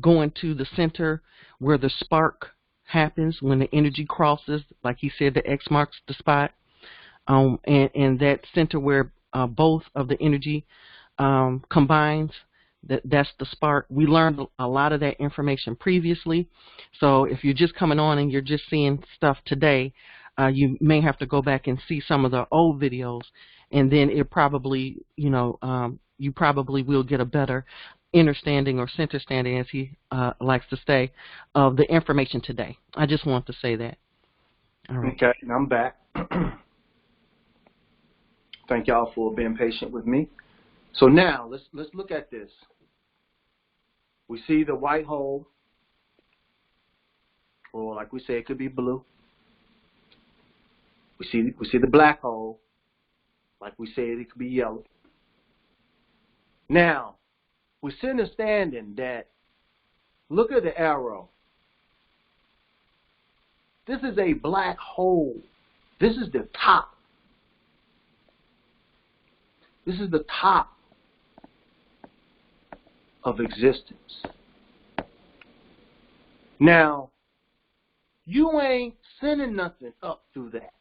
going to the center where the spark happens when the energy crosses, like he said, the X marks the spot, and that center where both of the energy combines. That's the spark. We learned a lot of that information previously. So if you're just coming on and you're just seeing stuff today, you may have to go back and see some of the old videos, and then it probably, you probably will get a better understanding or center standing, as he likes to say, of the information today. I just want to say that. All right. Okay, and I'm back. Thank y'all for being patient with me. So now let's look at this. We see the white hole, or like we say, it could be blue. We see the black hole, like we said, it could be yellow. Now, we're understanding that, look at the arrow. This is a black hole. This is the top. This is the top of existence. Now, you ain't sending nothing up through that.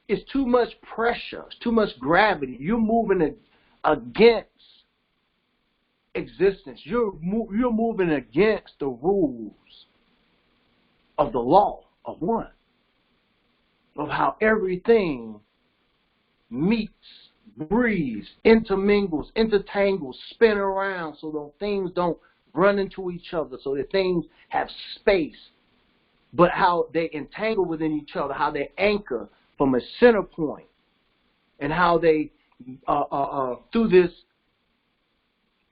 It's too much pressure. It's too much gravity. You're moving against existence. You're moving against the rules of the law of one, of how everything meets, breathes, intermingles, intertangles, spin around, so that things don't run into each other, so that things have space, but how they entangle within each other, how they anchor from a center point, and how they through this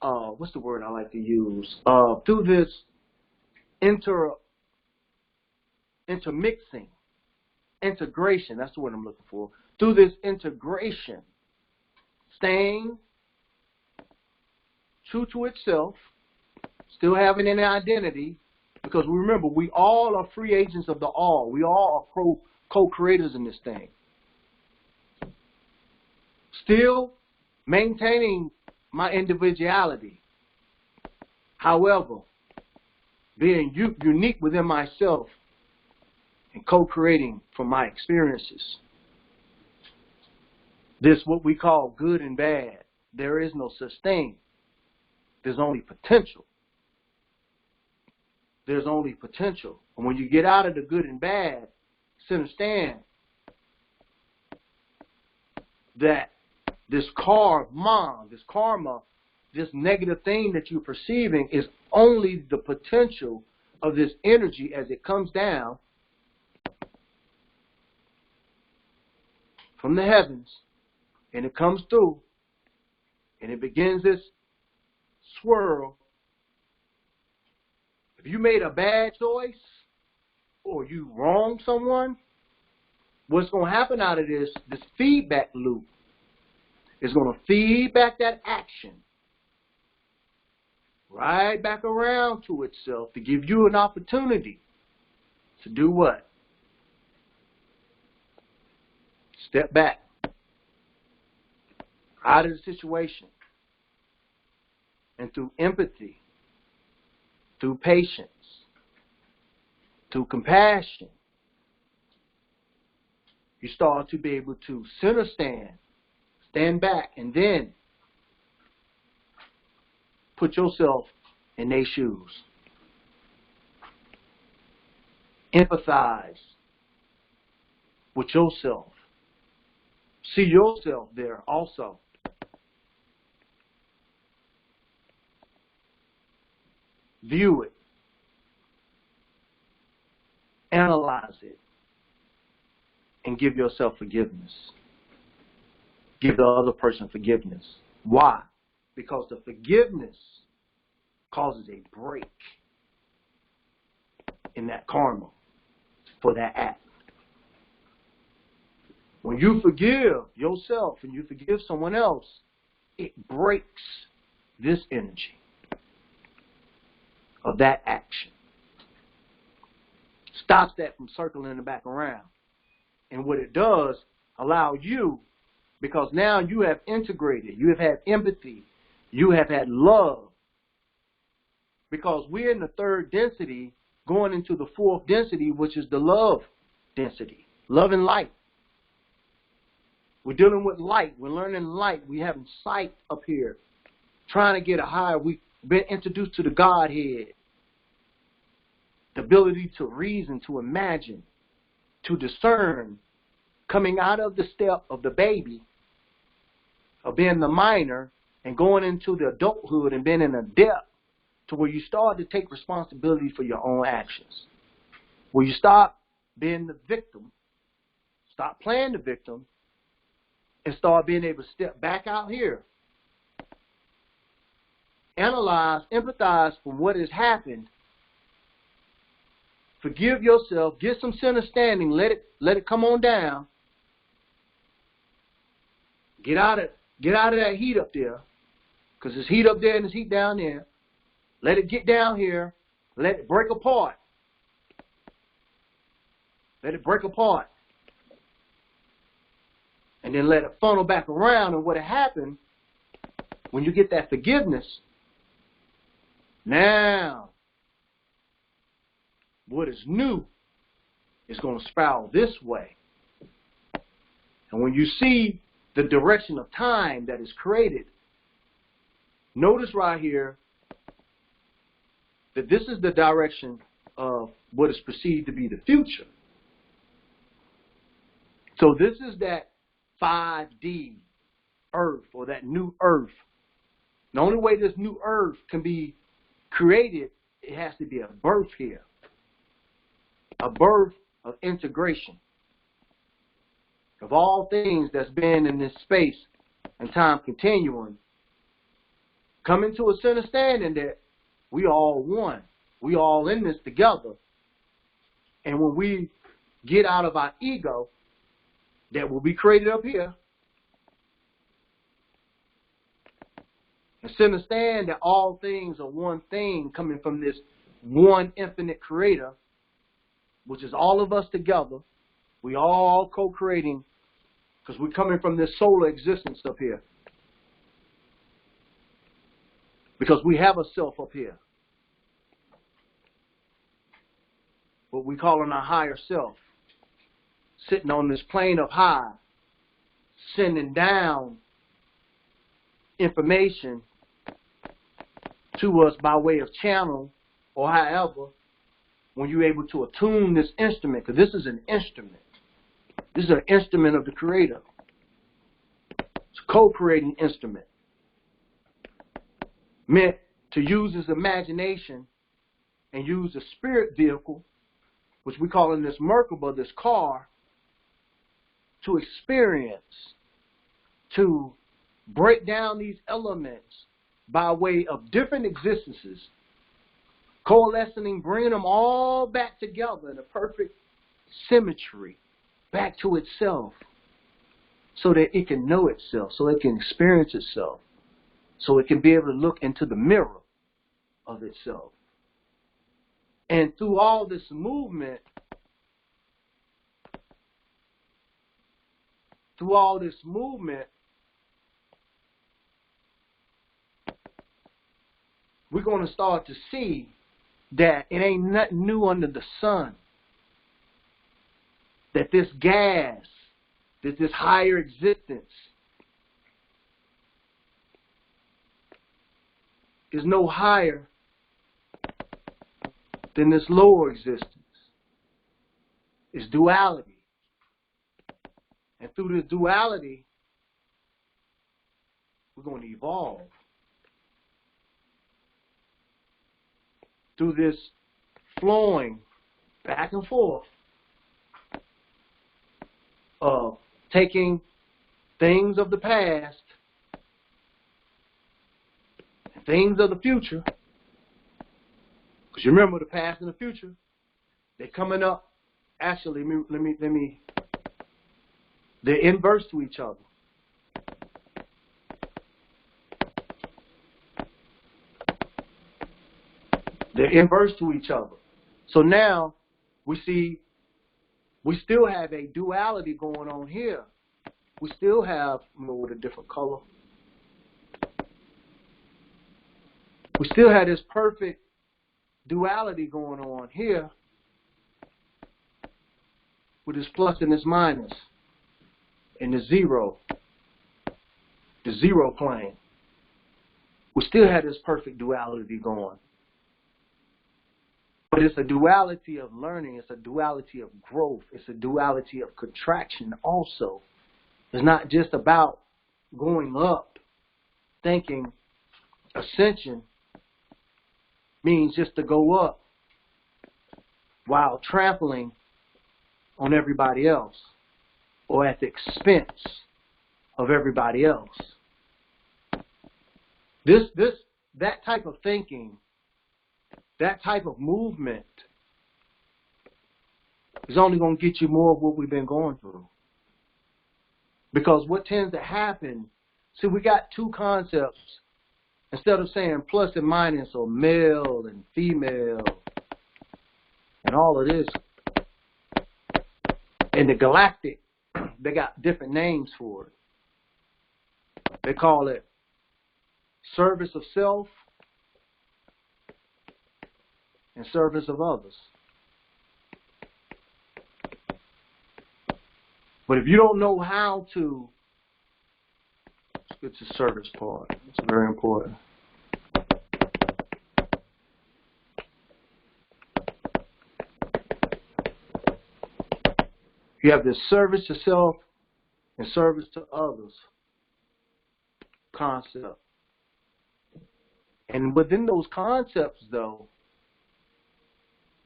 what's the word I like to use, through this intermixing, integration, that's the word I'm looking for, through this integration, staying true to itself, still having an identity, because remember, we all are free agents of the all. We all are co-creators in this thing. Still maintaining my individuality. However, being unique within myself and co-creating from my experiences. This what we call good and bad. There is no such thing. There's only potential. there's only potential. And when you get out of the good and bad, understand that this karma, this negative thing that you're perceiving is only the potential of this energy as it comes down from the heavens, and it comes through, and it begins this swirl. If you made a bad choice or you wronged someone, what's going to happen out of this feedback loop is going to feed back that action right back around to itself to give you an opportunity to do what? Step back out of the situation, and through empathy, through patience, through compassion, you start to be able to center stand back, and then put yourself in their shoes. Empathize with yourself. See yourself there also. View it. Analyze it. And give yourself forgiveness. Give the other person forgiveness. Why? Because the forgiveness causes a break in that karma for that act. When you forgive yourself and you forgive someone else, it breaks this energy of that action. Stops that from circling back around. And what it does, allow you, because now you have integrated, you have had empathy, you have had love. Because we're in the third density, going into the fourth density, which is the love density. Love and light. We're dealing with light. We're learning light. We're having sight up here. Trying to get a higher. We've been introduced to the Godhead. The ability to reason, to imagine, to discern, coming out of the step of the baby, of being the minor, and going into the adulthood and being in a depth to where you start to take responsibility for your own actions. Where you stop being the victim, stop playing the victim, and start being able to step back out here. Analyze, empathize for what has happened. Forgive yourself. Get some understanding. Let it come on down. Get out of that heat up there. Because there's heat up there and there's heat down there. Let it get down here. Let it break apart. Let it break apart. And then let it funnel back around. And what happened, when you get that forgiveness, now, what is new is going to spiral this way. And when you see the direction of time that is created, notice right here that this is the direction of what is perceived to be the future. So this is that 5D earth, or that new earth. The only way this new earth can be created, it has to be a birth here. A birth of integration of all things that's been in this space and time continuum, coming to a understanding that we all one. We all in this together. And when we get out of our ego that will be created up here, and understand that all things are one thing coming from this one infinite creator, which is all of us together. We all co-creating, because we're coming from this solar existence up here. Because we have a self up here. What we call our higher self. Sitting on this plane of high. Sending down information to us by way of channel, or however, when you're able to attune this instrument, because this is an instrument. This is an instrument of the Creator. It's a co-creating instrument meant to use his imagination and use a spirit vehicle, which we call in this Merkaba, this car, to experience, to break down these elements by way of different existences, coalescing, bringing them all back together in a perfect symmetry, back to itself, so that it can know itself, so it can experience itself, so it can be able to look into the mirror of itself. And through all this movement, we're going to start to see that it ain't nothing new under the sun. That this gas, that this higher existence is no higher than this lower existence. It's duality. And through this duality, we're going to evolve. Through this flowing back and forth of taking things of the past and things of the future, because you remember the past and the future, they're coming up. Actually, they're inverse to each other. They're inverse to each other. So now we see we still have a duality going on here. We still have, with a different color, we still have this perfect duality going on here with this plus and this minus and the zero plane. We still have this perfect duality going. But it's a duality of learning. It's a duality of growth. It's a duality of contraction also. It's not just about going up, thinking ascension means just to go up while trampling on everybody else or at the expense of everybody else. That type of thinking, that type of movement is only going to get you more of what we've been going through. Because what tends to happen, see, we got two concepts. Instead of saying plus and minus or male and female and all of this, in the galactic, they got different names for it. They call it service of self and service of others. But if you don't know how to, let's get to the service part. It's very important. You have this service to self and service to others concept. And within those concepts, though,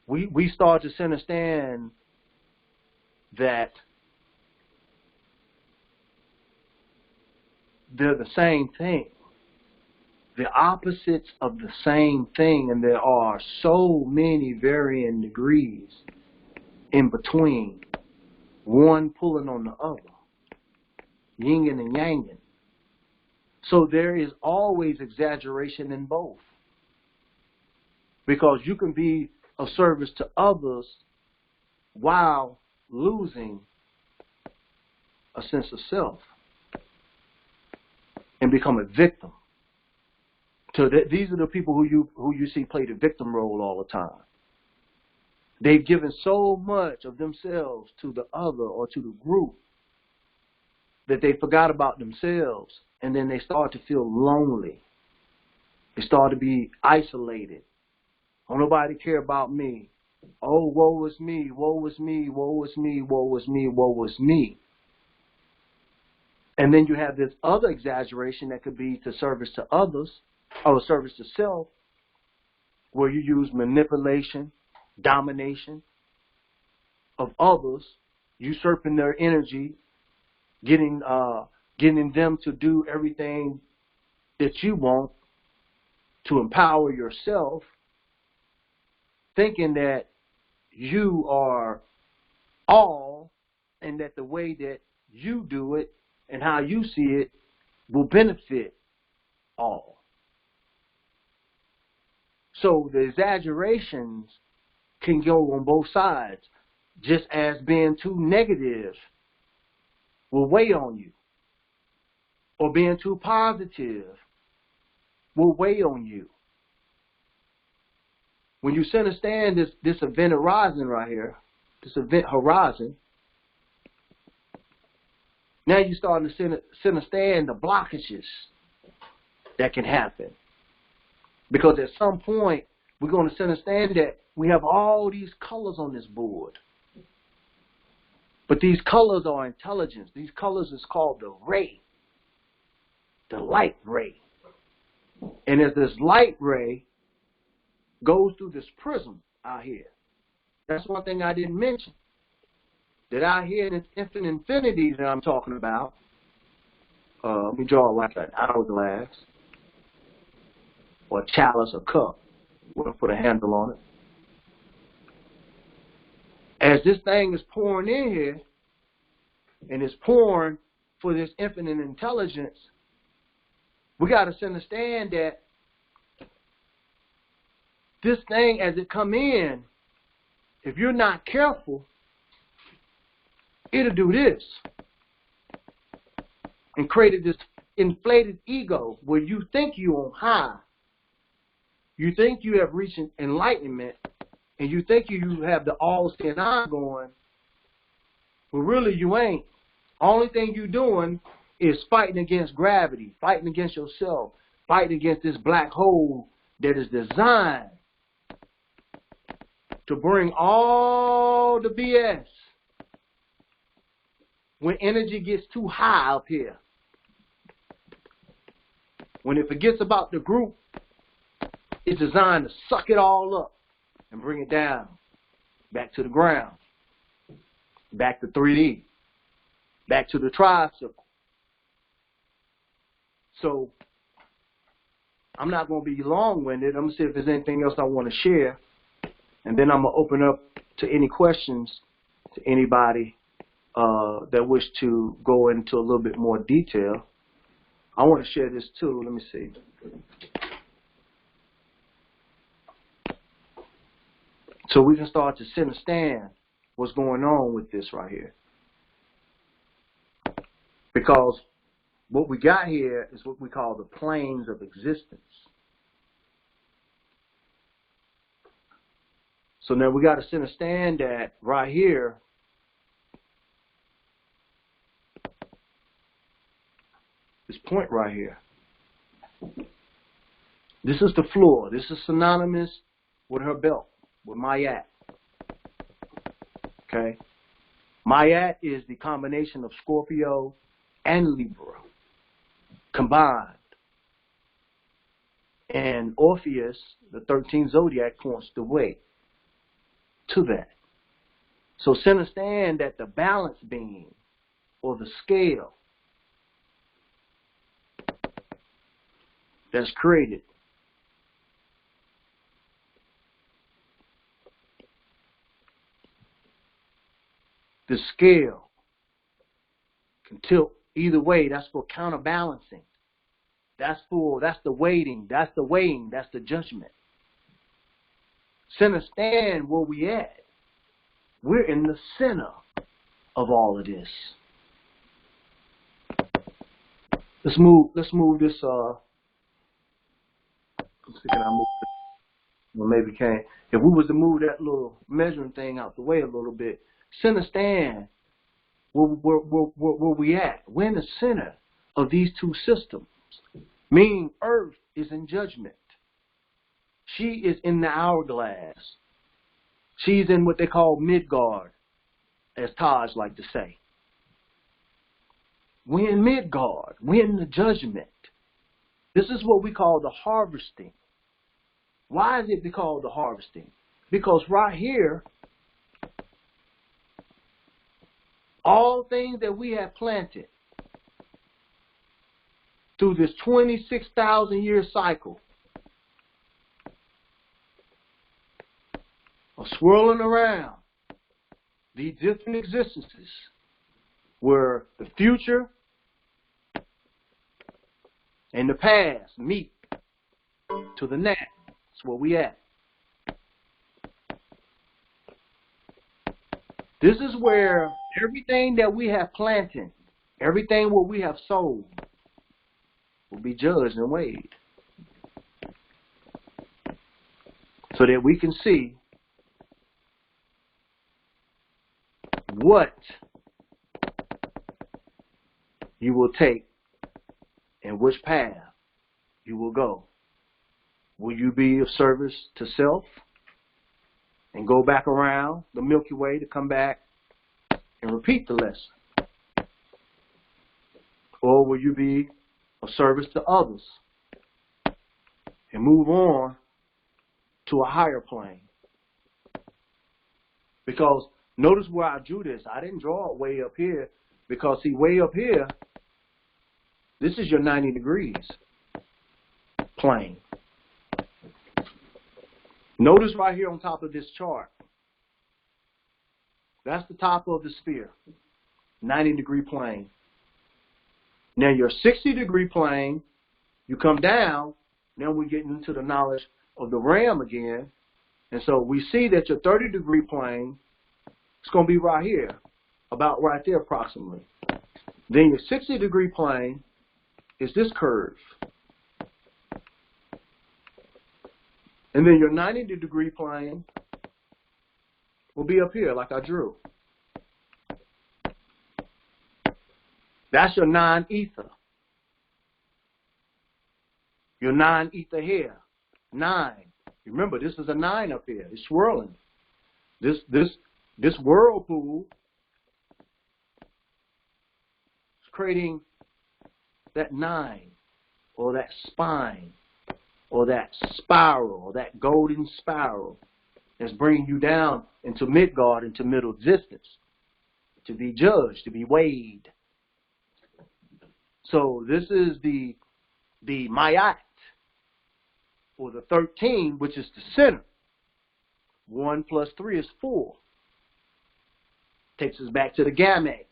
we start to understand that they're the same thing. The opposites of the same thing, and there are so many varying degrees in between, one pulling on the other, yin and yang. So there is always exaggeration in both, because you can be of service to others while losing a sense of self and become a victim. So these are the people who you see play the victim role all the time. They've given so much of themselves to the other or to the group that they forgot about themselves, and then they start to feel lonely. They start to be isolated. Oh, nobody care about me. Oh, woe is me, woe is me, woe is me, woe is me, woe is me. And then you have this other exaggeration that could be to service to others, or service to self, where you use manipulation, domination of others, usurping their energy, getting them to do everything that you want to empower yourself, thinking that you are all and that the way that you do it and how you see it will benefit all. So the exaggerations can go on both sides, just as being too negative will weigh on you, or being too positive will weigh on you. When you understand this event horizon right here, this event horizon, now you're starting to understand the blockages that can happen. Because at some point, we're going to understand that we have all these colors on this board. But these colors are intelligence. These colors is called the ray, the light ray. And as this light ray goes through this prism out here, that's one thing I didn't mention. That out here in this infinite infinity that I'm talking about, let me draw like an hourglass, or a chalice or cup. We'll put a handle on it. As this thing is pouring in here, and it's pouring for this infinite intelligence, we got to understand that this thing, as it come in, if you're not careful, it'll do this and create this inflated ego where you think you're on high. You think you have reached enlightenment, and you think you have the all-seeing eye going, but really you ain't. Only thing you're doing is fighting against gravity, fighting against yourself, fighting against this black hole that is designed to bring all the BS when energy gets too high up here. When it forgets about the group, it's designed to suck it all up and bring it down, back to the ground, back to 3D, back to the tricycle. So I'm not going to be long-winded. I'm going to see if there's anything else I want to share, and then I'm going to open up to any questions to anybody that wish to go into a little bit more detail. I want to share this too. Let me see. So we can start to understand what's going on with this right here. Because what we got here is what we call the planes of existence. So now we got to understand that right here, this point right here, this is the floor. This is synonymous with her belt, with Mayat. Okay? Mayat is the combination of Scorpio and Libra combined. And Orpheus, the 13th zodiac, points the way to that. So understand that the balance beam, or the scale, that's created the scale can tilt either way. That's for counterbalancing. That's the weighting. That's the weighing. That's the judgment. So understand where we at. We're in the center of all of this. Let's move this. Let's see, can I move it? Well, maybe can't. If we was to move that little measuring thing out the way a little bit, so understand where we at. We're in the center of these two systems. Meaning Earth is in judgment. She is in the hourglass. She's in what they call Midgard, as Taj like to say. We're in Midgard. We're in the judgment. This is what we call the harvesting. Why is it called the harvesting? Because right here, all things that we have planted through this 26,000 year cycle are swirling around these different existences where the future and the past meet to the next. That's where we at. This is where everything that we have planted, everything what we have sown, will be judged and weighed, so that we can see what you will take and which path you will go. Will you be of service to self and go back around the Milky Way to come back and repeat the lesson? Or will you be of service to others and move on to a higher plane? Because notice where I drew this. I didn't draw it way up here because, see, way up here, this is your 90 degrees plane. Notice right here on top of this chart. That's the top of the sphere, 90-degree plane. Now your 60-degree plane, you come down, now we're getting into the knowledge of the RAM again. And so we see that your 30-degree plane is going to be right here, about right there approximately. Then your 60-degree plane is this curve. And then your 90-degree plane will be up here like I drew. That's your non-ether. Your non-ether here. 9. Remember, this is a 9 up here. It's swirling. This whirlpool is creating that 9, or that spine, or that spiral, or that golden spiral that's bringing you down into Midgard, into middle existence, to be judged, to be weighed. So this is the Mayat, or the 13, which is the center. 1 plus 3 is 4. Takes us back to the Gammites.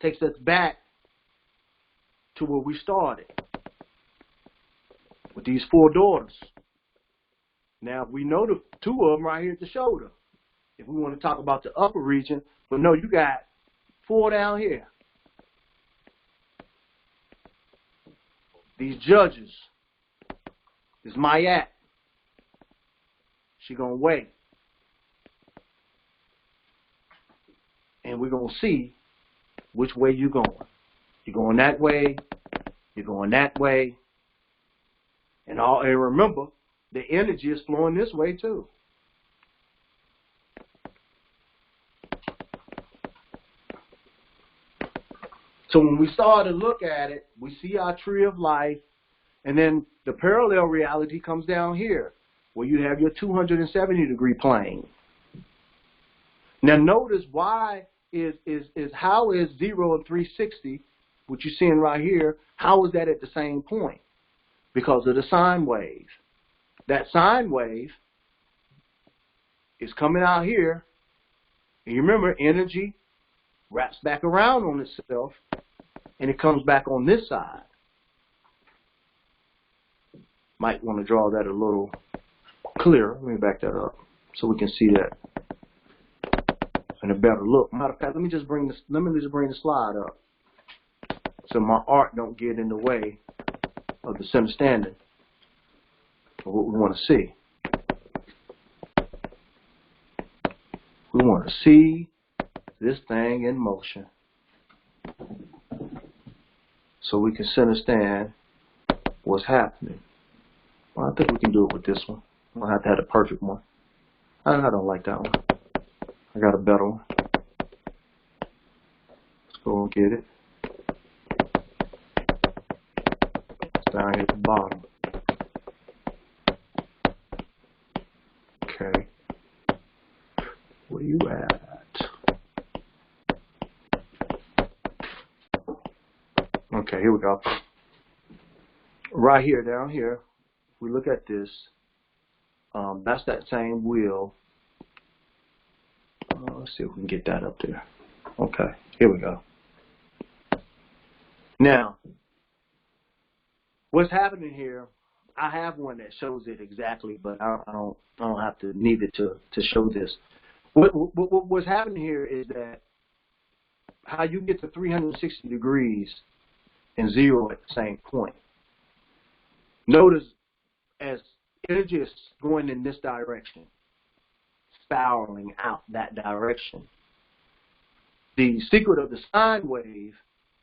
Takes us back to where we started, with these 4 daughters. Now, we know the 2 of them right here at the shoulder. If we want to talk about the upper region, but no, you got 4 down here. These judges, this Mayat, she gonna weigh, and we're gonna see which way you're going. You're going that way. You're going that way. And remember, the energy is flowing this way too. So when we start to look at it, we see our tree of life, and then the parallel reality comes down here, where you have your 270-degree plane. Now notice how is 0 and 360, what you're seeing right here, how is that at the same point? Because of the sine wave. That sine wave is coming out here, and you remember, energy wraps back around on itself, and it comes back on this side. Might want to draw that a little clearer. Let me back that up so we can see that in a better look. Matter of fact, let me just bring the slide up so my art don't get in the way of the understanding of what we want to see. We want to see this thing in motion so we can understand what's happening. Well, I think we can do it with this one. I don't have to have the perfect one. I don't like that one. I got a better one. Let's go and get it. It's down here at the bottom. Okay. Where you at? Okay, here we go. Right here, down here, if we look at this, that's that same wheel. Let's see if we can get that up there. Okay, here we go. Now, what's happening here, I have one that shows it exactly, but I don't have to need it to show this. What's happening here is that how you get to 360 degrees and 0 at the same point. Notice as energy is going in this direction, spiraling out that direction. The secret of the sine wave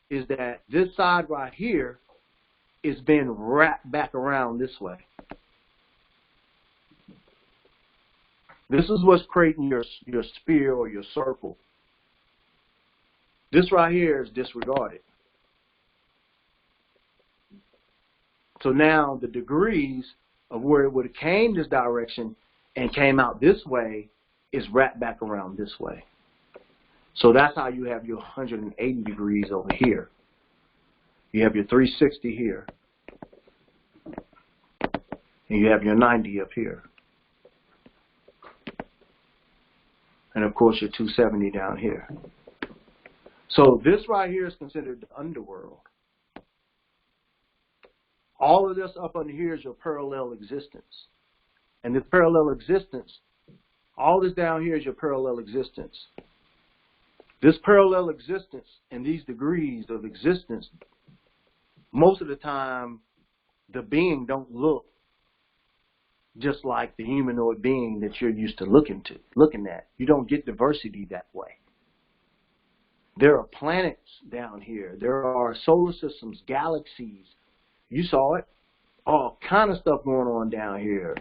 is that this side right here is being wrapped back around this way. This is what's creating your sphere or your circle. This right here is disregarded. So now the degrees of where it would have came this direction and came out this way is wrapped back around this way. So that's how you have your 180 degrees over here. You have your 360 here. And you have your 90 up here. And of course your 270 down here. So this right here is considered the underworld. All of this up under here is your parallel existence. And this parallel existence, all this down here is your parallel existence. This parallel existence and these degrees of existence, most of the time, the being don't look just like the humanoid being that you're used to looking at. You don't get diversity that way. There are planets down here. There are solar systems, galaxies. You saw it. All kind of stuff going on down here.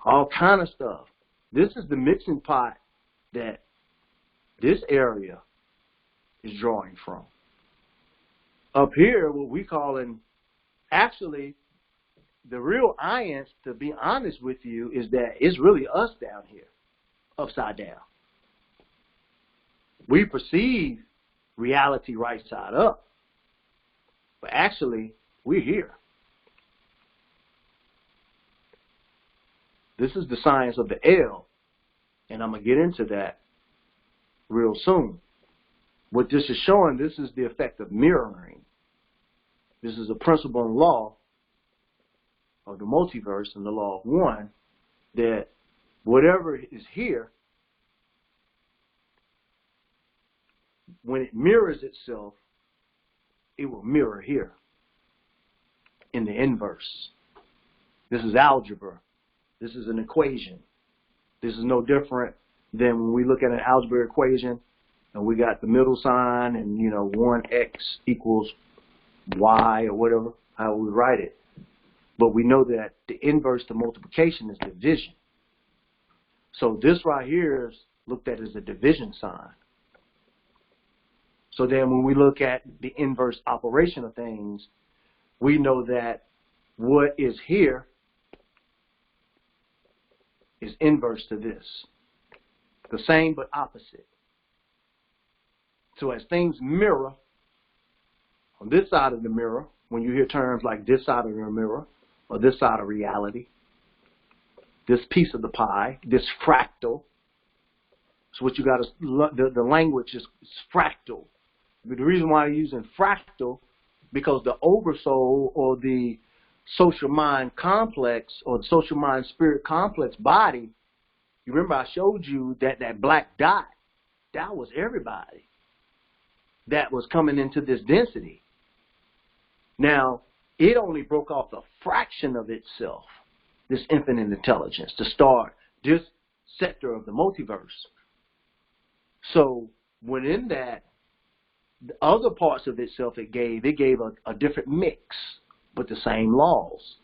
All kind of stuff. This is the mixing pot that this area is drawing from. Up here, what we calling, actually, the real ions, to be honest with you, is that it's really us down here, upside down. We perceive reality right side up, but actually, we're here. This is the science of the L, and I'm going to get into that real soon. What this is showing, this is the effect of mirroring. This is a principle and law of the multiverse and the law of one, that whatever is here, when it mirrors itself, it will mirror here in the inverse. This is algebra. This is an equation. This is no different than when we look at an algebra equation and we got the middle sign and, 1x equals y or whatever, how we write it. But we know that the inverse to multiplication is division. So this right here is looked at as a division sign. So then when we look at the inverse operation of things, we know that what is here is inverse to this. The same but opposite. So as things mirror on this side of the mirror, when you hear terms like this side of the mirror or this side of reality, this piece of the pie, this fractal, so what you got is the language is fractal. But the reason why I'm using fractal, because the oversoul or the social mind complex or the social mind spirit complex body, you remember I showed you that black dot, that was everybody that was coming into this density. Now, it only broke off a fraction of itself, this infinite intelligence, to start this sector of the multiverse. So within that, the other parts of itself it gave a different mix, but the same laws.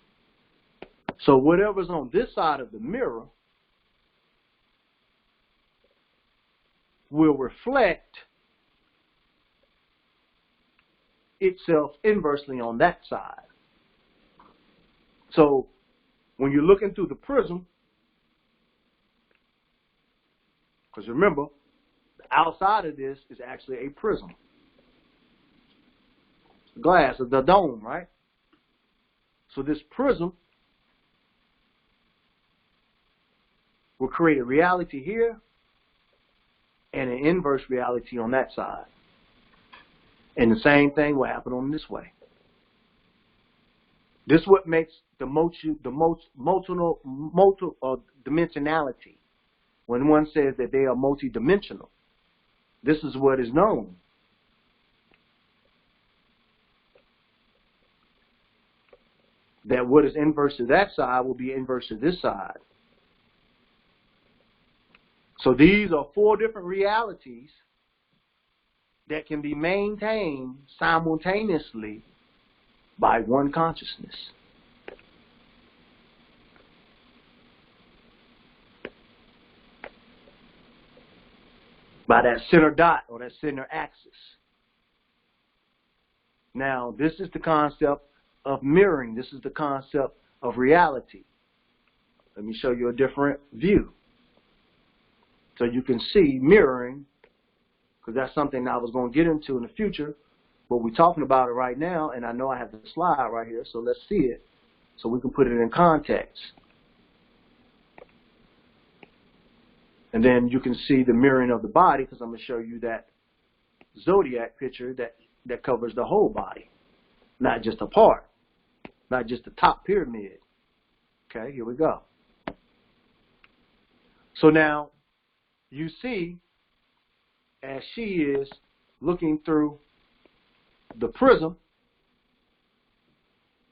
So whatever's on this side of the mirror will reflect itself inversely on that side. So when you're looking through the prism, because remember, the outside of this is actually a prism. The glass, the dome, right? So this prism will create a reality here and an inverse reality on that side. And the same thing will happen on this way. This is what makes the dimensionality. When one says that they are multidimensional, this is what is known. That what is inverse to that side will be inverse to this side. So these are 4 different realities that can be maintained simultaneously by one consciousness. By that center dot or that center axis. Now, this is the concept of mirroring. This is the concept of reality. Let me show you a different view. So you can see mirroring, because that's something I was going to get into in the future, but we're talking about it right now, and I know I have the slide right here, so let's see it so we can put it in context. And then you can see the mirroring of the body, because I'm going to show you that zodiac picture that covers the whole body, not just a part, not just the top pyramid. Okay, here we go. So now you see, as she is looking through the prism,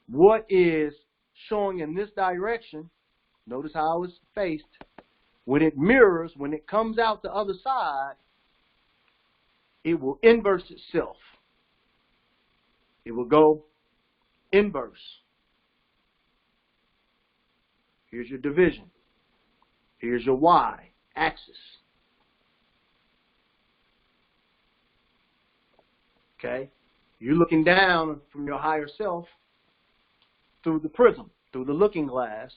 what is showing in this direction, notice how it's faced, when it mirrors, when it comes out the other side, it will inverse itself. It will go inverse. Here's your division. Here's your Y axis. Okay? You're looking down from your higher self through the prism, through the looking glass.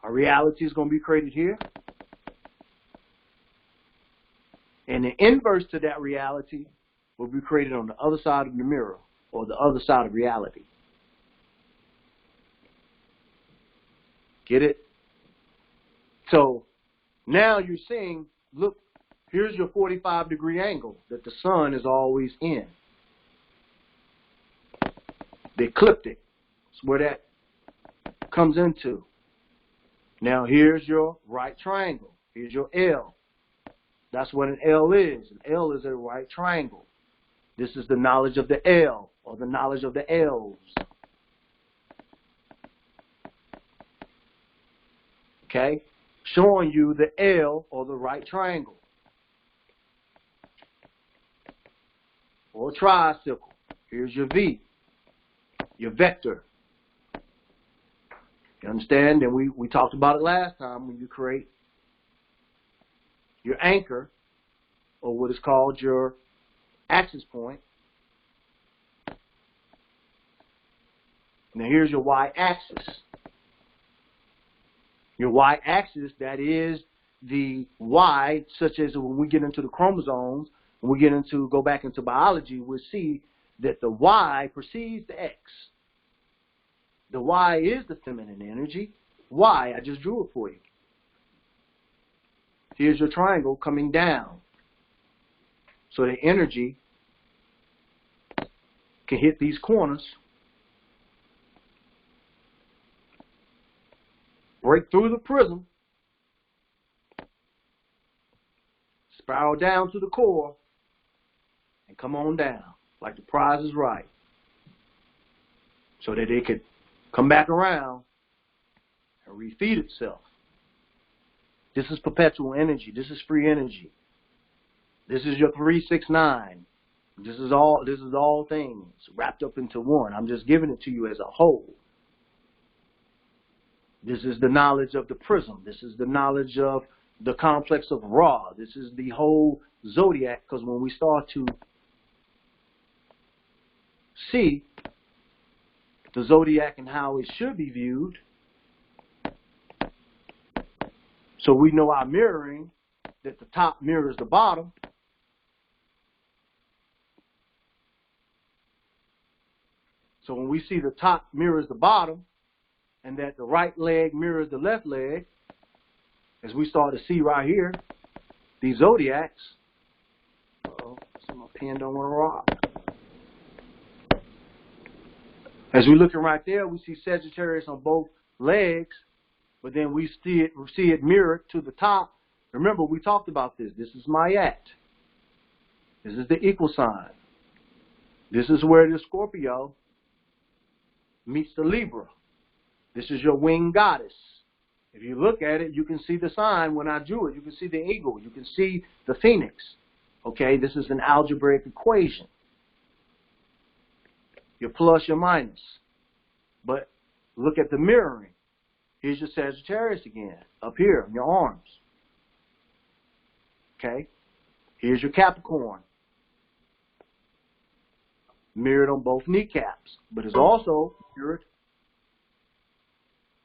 A reality is going to be created here. And the inverse to that reality will be created on the other side of the mirror, or the other side of reality. Get it? So now you're seeing, look, here's your 45-degree angle that the sun is always in. The ecliptic is where that comes into. Now here's your right triangle. Here's your L. That's what an L is. An L is a right triangle. This is the knowledge of the L, or the knowledge of the L's. Okay? Showing you the L, or the right triangle. Or tricycle. Here's your V, your vector. You understand? And we talked about it last time when you create your anchor, or what is called your axis point. Now here's your y-axis. Your y-axis, that is the y, such as when we get into the chromosomes, when we get into, go back into biology, we'll see that the y precedes the x. The y is the feminine energy. Y, I just drew it for you. Here's your triangle coming down. So the energy can hit these corners, break through the prism, spiral down to the core, and come on down like the Prize is Right, so that it could come back around and refeed itself. This is perpetual energy. This is free energy. This is your 369. This is all things wrapped up into one. I'm just giving it to you as a whole. This is the knowledge of the prism. This is the knowledge of the complex of Ra. This is the whole zodiac, because when we start to see the zodiac and how it should be viewed, so we know our mirroring, that the top mirrors the bottom. So when we see the top mirrors the bottom, and that the right leg mirrors the left leg, as we start to see right here, these zodiacs. Uh-oh, so my pen don't want to rock. As we're looking right there, we see Sagittarius on both legs, but then we see it mirrored to the top. Remember, we talked about this. This is Mayat. This is the equal sign. This is where the Scorpio meets the Libra. This is your winged goddess. If you look at it, you can see the sign when I drew it. You can see the eagle. You can see the phoenix. Okay, this is an algebraic equation. Your plus, your minus. But look at the mirroring. Here's your Sagittarius again, up here in your arms. Okay, here's your Capricorn, mirrored on both kneecaps, but it's also mirrored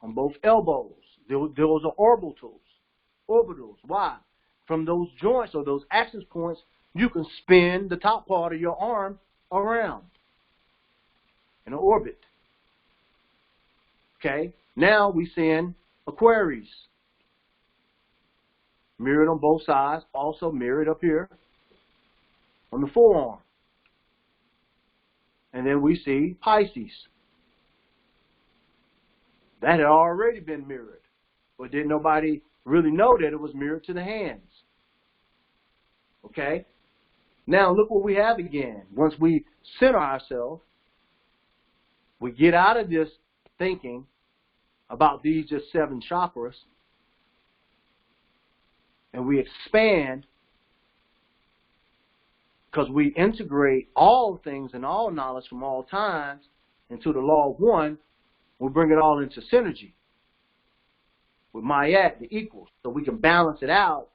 on both elbows. Those are orbitals. Why? From those joints or those axis points, you can spin the top part of your arm around in an orbit. Okay, now we send Aquarius, mirrored on both sides, also mirrored up here on the forearm. And then we see Pisces. That had already been mirrored, but didn't nobody really know that it was mirrored to the hands. Okay? Now look what we have again. Once we center ourselves, we get out of this thinking about these just 7 chakras, and we expand, because we integrate all things and all knowledge from all times into the law of one. We bring it all into synergy with Mayat, the equals, so we can balance it out,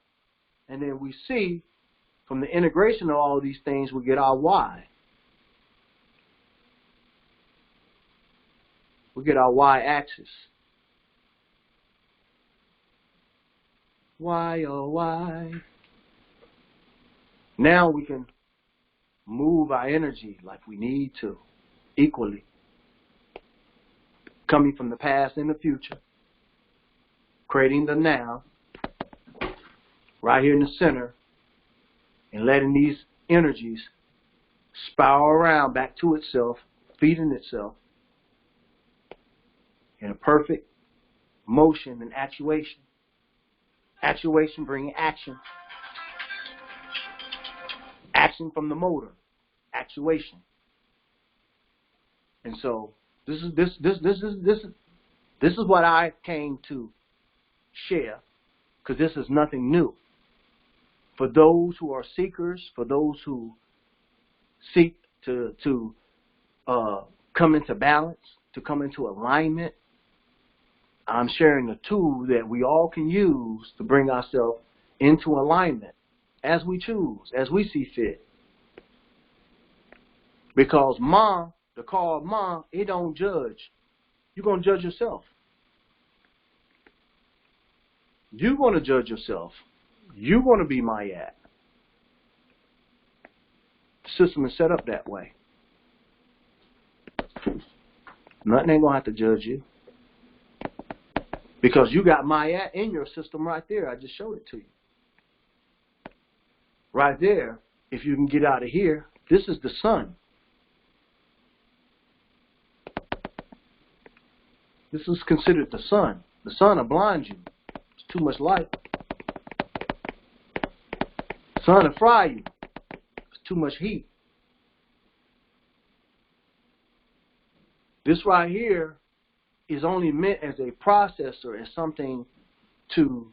and then we see from the integration of all of these things, we get our Y. We get our Y-axis. Y, oh, Y. Now we can move our energy like we need to, equally, coming from the past and the future, creating the now, right here in the center, and letting these energies spiral around back to itself, feeding itself in a perfect motion and actuation. Actuation bringing action. Action from the motor. Actuation. And so this is what I came to share, because this is nothing new. For those who are seekers, for those who seek to come into balance, to come into alignment, I'm sharing a tool that we all can use to bring ourselves into alignment as we choose, as we see fit. Because Ma, the call of Ma, it don't judge. You're going to judge yourself. You're going to judge yourself. You're going to be Mayat. The system is set up that way. Nothing ain't going to have to judge you. Because you got Mayat in your system right there. I just showed it to you. Right there, if you can get out of here, this is the sun. This is considered the sun. The sun will blind you. It's too much light. The sun will fry you. It's too much heat. This right here is only meant as a processor, as something to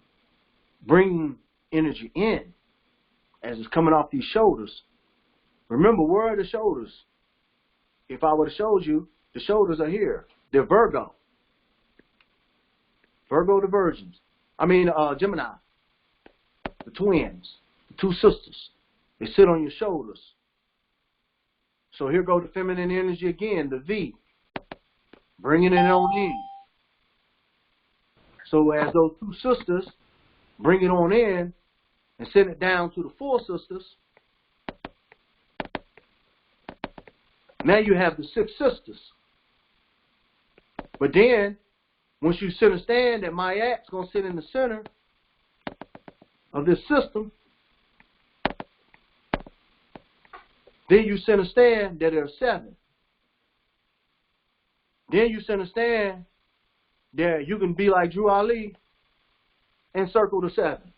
bring energy in as it's coming off these shoulders. Remember, where are the shoulders? If I would have showed you, the shoulders are here. They're Virgo. Virgo to Virgins. Gemini. the twins, the two sisters. They sit on your shoulders. So here goes the feminine energy again, the V, bringing it on in. So as those two sisters bring it on in and send it down to the four sisters, now you have the six sisters. But then, once you understand that my act's going to sit in the center of this system, then you understand that there are seven. Then you understand that you can be like Drew Ali and circle the seven.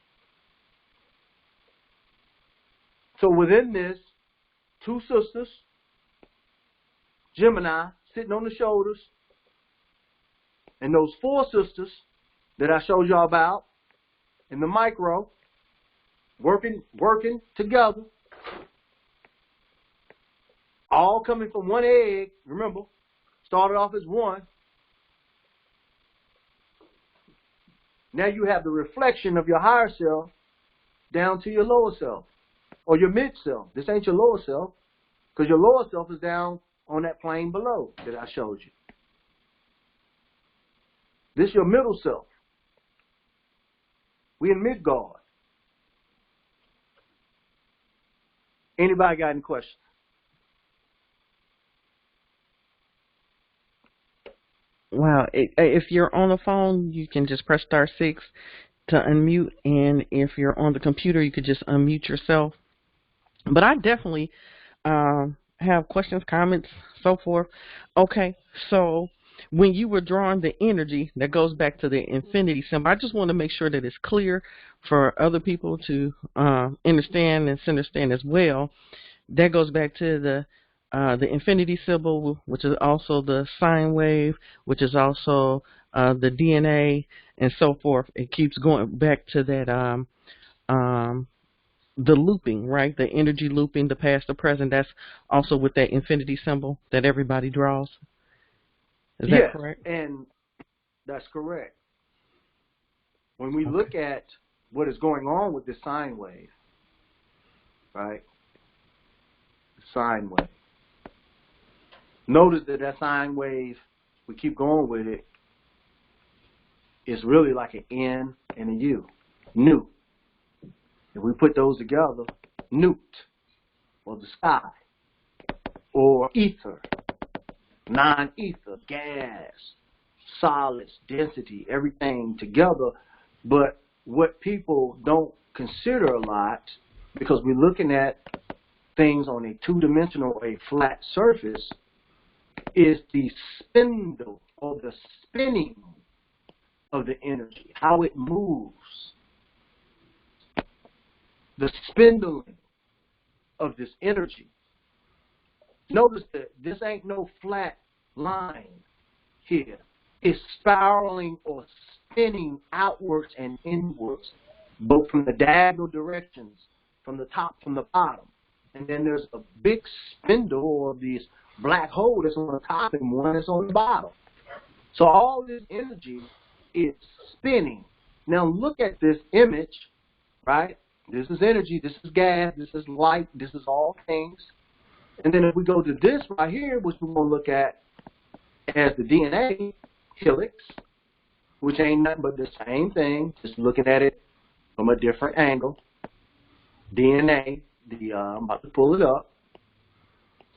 So within this, two sisters, Gemini, sitting on the shoulders, and those four sisters that I showed y'all about in the micro, working together, all coming from one egg. Remember, started off as one. Now you have the reflection of your higher self down to your lower self, or your mid self. This ain't your lower self, because your lower self is down on that plane below that I showed you. This is your middle self. We in Midgard. Anybody got any questions? Wow. If you're on the phone, you can just press *6 to unmute, and if you're on the computer, you could just unmute yourself. But I definitely have questions, comments, so forth. Okay, so when you were drawing the energy, that goes back to the infinity symbol. I just want to make sure that it's clear for other people to understand and understand as well. That goes back to the infinity symbol, which is also the sine wave, which is also the DNA, and so forth. It keeps going back to that the looping, right? The energy looping, the past, the present. That's also with that infinity symbol that everybody draws. Is that correct? And that's correct. When we look at what is going on with this sine wave, right? The sine wave. Notice that that sine wave, we keep going with it, is really like an N and a U. Nu. If we put those together, newt, or the sky, or ether, non-ether, gas, solids, density, everything together. But what people don't consider a lot, because we're looking at things on a two-dimensional, a flat surface, is the spindle, or the spinning of the energy, how it moves. The spindling of this energy. Notice that this ain't no flat line here. It's spiraling or spinning outwards and inwards, both from the diagonal directions, from the top, from the bottom. And then there's a big spindle, or this black hole that's on the top and one that's on the bottom. So all this energy is spinning. Now look at this image, right? This is energy, this is gas, this is light, this is all things. And then if we go to this right here, which we're going to look at as the DNA, Helix, which ain't nothing but the same thing, just looking at it from a different angle. DNA, I'm about to pull it up.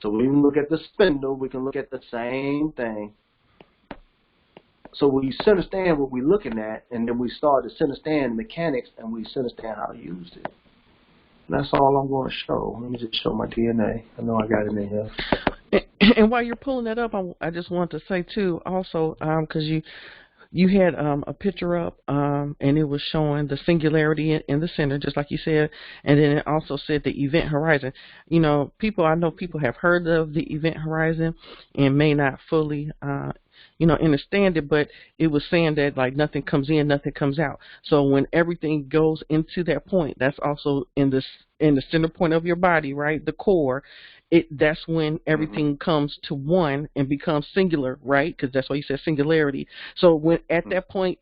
So we can look at the spindle, we can look at the same thing. So we understand what we're looking at, and then we start to understand mechanics, and we understand how to use it. And that's all I'm going to show. Let me just show my DNA. I know I got it in here. And while you're pulling that up, I just want to say too, also, because you had a picture up, and it was showing the singularity in the center, just like you said, and then it also said the event horizon. You know, I know people have heard of the event horizon and may not fully understand it, but it was saying that like nothing comes in, nothing comes out. So when everything goes into that point, that's also in the center point of your body, right? The core. That's when everything comes to one and becomes singular, right? Because that's why you said singularity. So when at that point,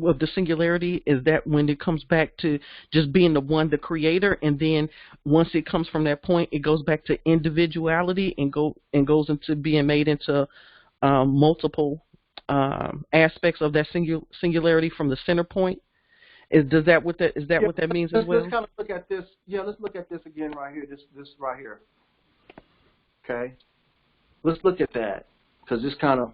of the singularity? Is that when it comes back to just being the one, the creator, and then once it comes from that point, it goes back to individuality and goes into being made into multiple aspects of that singularity from the center point? Is that what that means as well? Let's kind of look at this. Yeah, let's look at this again right here. This right here. Okay, let's look at that because this kind of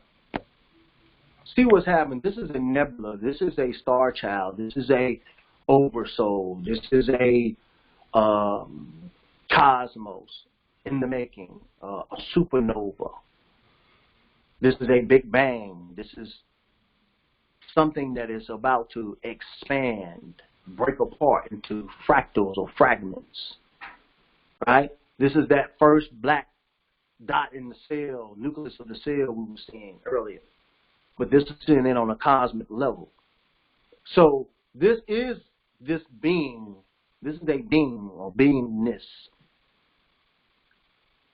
see what's happening. This is a nebula. This is a star child. This is a oversoul. This is a cosmos in the making. A supernova. This is a big bang. This is something that is about to expand, break apart into fractals or fragments, right? This is that first black dot in the cell, nucleus of the cell we were seeing earlier. But this is seeing it on a cosmic level. So this is this being. This is a being or beingness.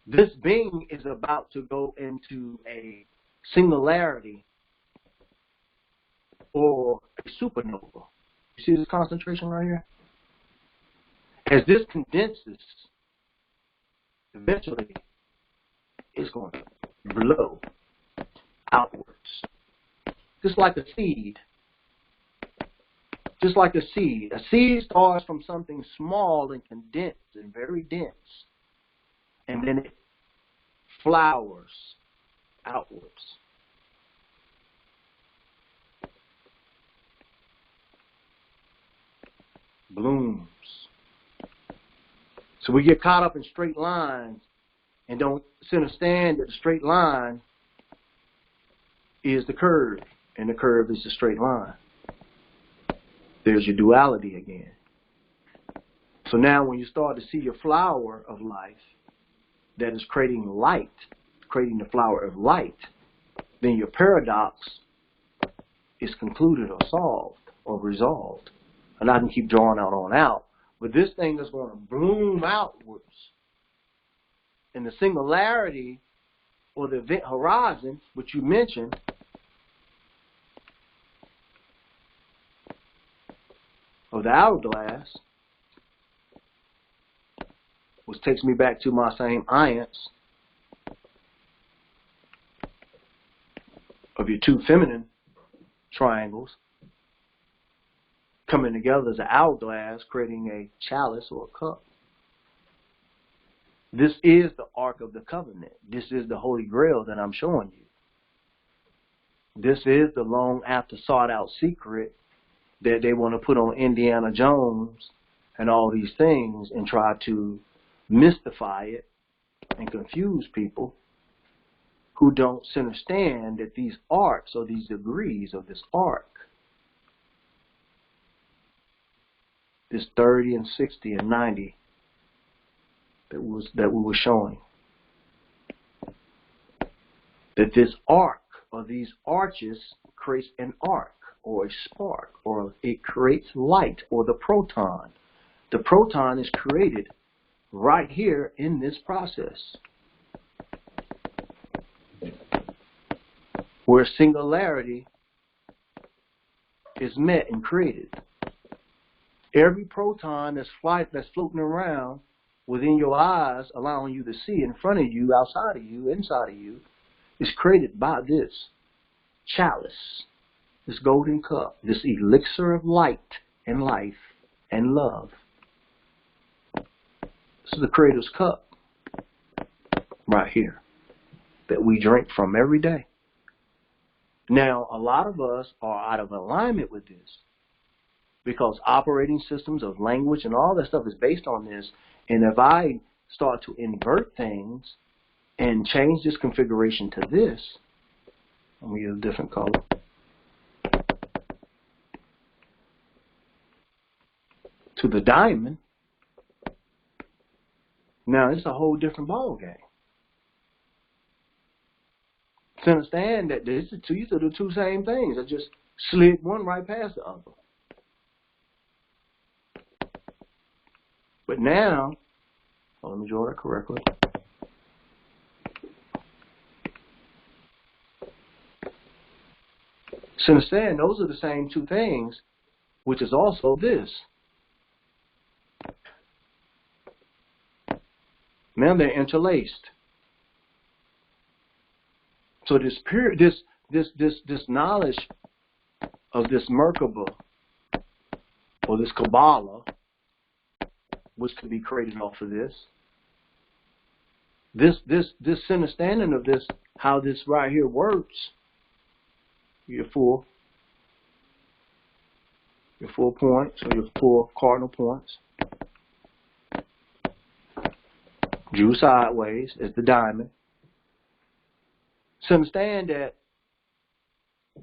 This being is about to go into a singularity or a supernova. You see this concentration right here? As this condenses, eventually it's going to blow outwards. Just like a seed. Just like a seed. A seed starts from something small and condensed and very dense. And then it flowers outwards. Blooms. So we get caught up in straight lines and don't understand that the straight line is the curve, and the curve is the straight line. There's your duality again. So now when you start to see your flower of life that is creating light, creating the flower of light, then your paradox is concluded or solved or resolved. And I can keep drawing out on out, but this thing is going to bloom outwards. And the singularity or the event horizon, which you mentioned, of the hourglass, which takes me back to my same ions of your two feminine triangles coming together as an hourglass, creating a chalice or a cup. This is the Ark of the Covenant. This is the Holy Grail that I'm showing you. This is the long after sought out secret that they want to put on Indiana Jones and all these things and try to mystify it and confuse people who don't understand that these arcs or these degrees of this arc, this 30 and 60 and 90 that we were showing, that this arc or these arches creates an arc or a spark, or it creates light, or the proton. The proton is created right here in this process, where singularity is met and created. Every proton that's floating around within your eyes, allowing you to see in front of you, outside of you, inside of you, is created by this chalice, this golden cup, this elixir of light and life and love. This is the Creator's cup right here that we drink from every day. Now, a lot of us are out of alignment with this because operating systems of language and all that stuff is based on this. And if I start to invert things and change this configuration to this, let me get a different color. To the diamond, now it's a whole different ball game. To understand that these are the two same things. I just slid one right past the other. But now, let me draw that correctly. So understand, those are the same two things, which is also this. Now they're interlaced. So this knowledge of this Merkaba or this Kabbalah, which could be created off of this understanding of this, how this right here works, your four points or your four cardinal points. Drew sideways is the diamond. So understand that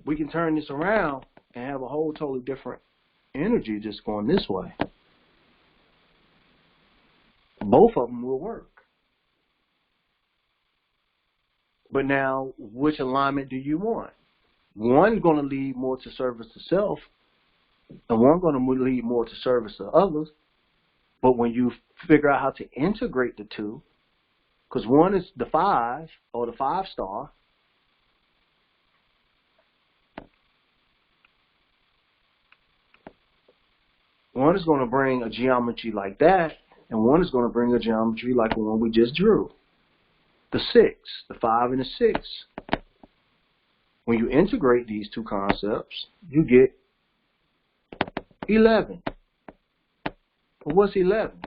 we can turn this around and have a whole totally different energy just going this way. Both of them will work. But now, which alignment do you want? One's going to lead more to service to self, and one's going to lead more to service to others. But when you figure out how to integrate the two, because one is the 5 or the 5-star, one is going to bring a geometry like that, and one is going to bring a geometry like the one we just drew. The 6, the 5 and the 6. When you integrate these two concepts, you get 11. But what's 11?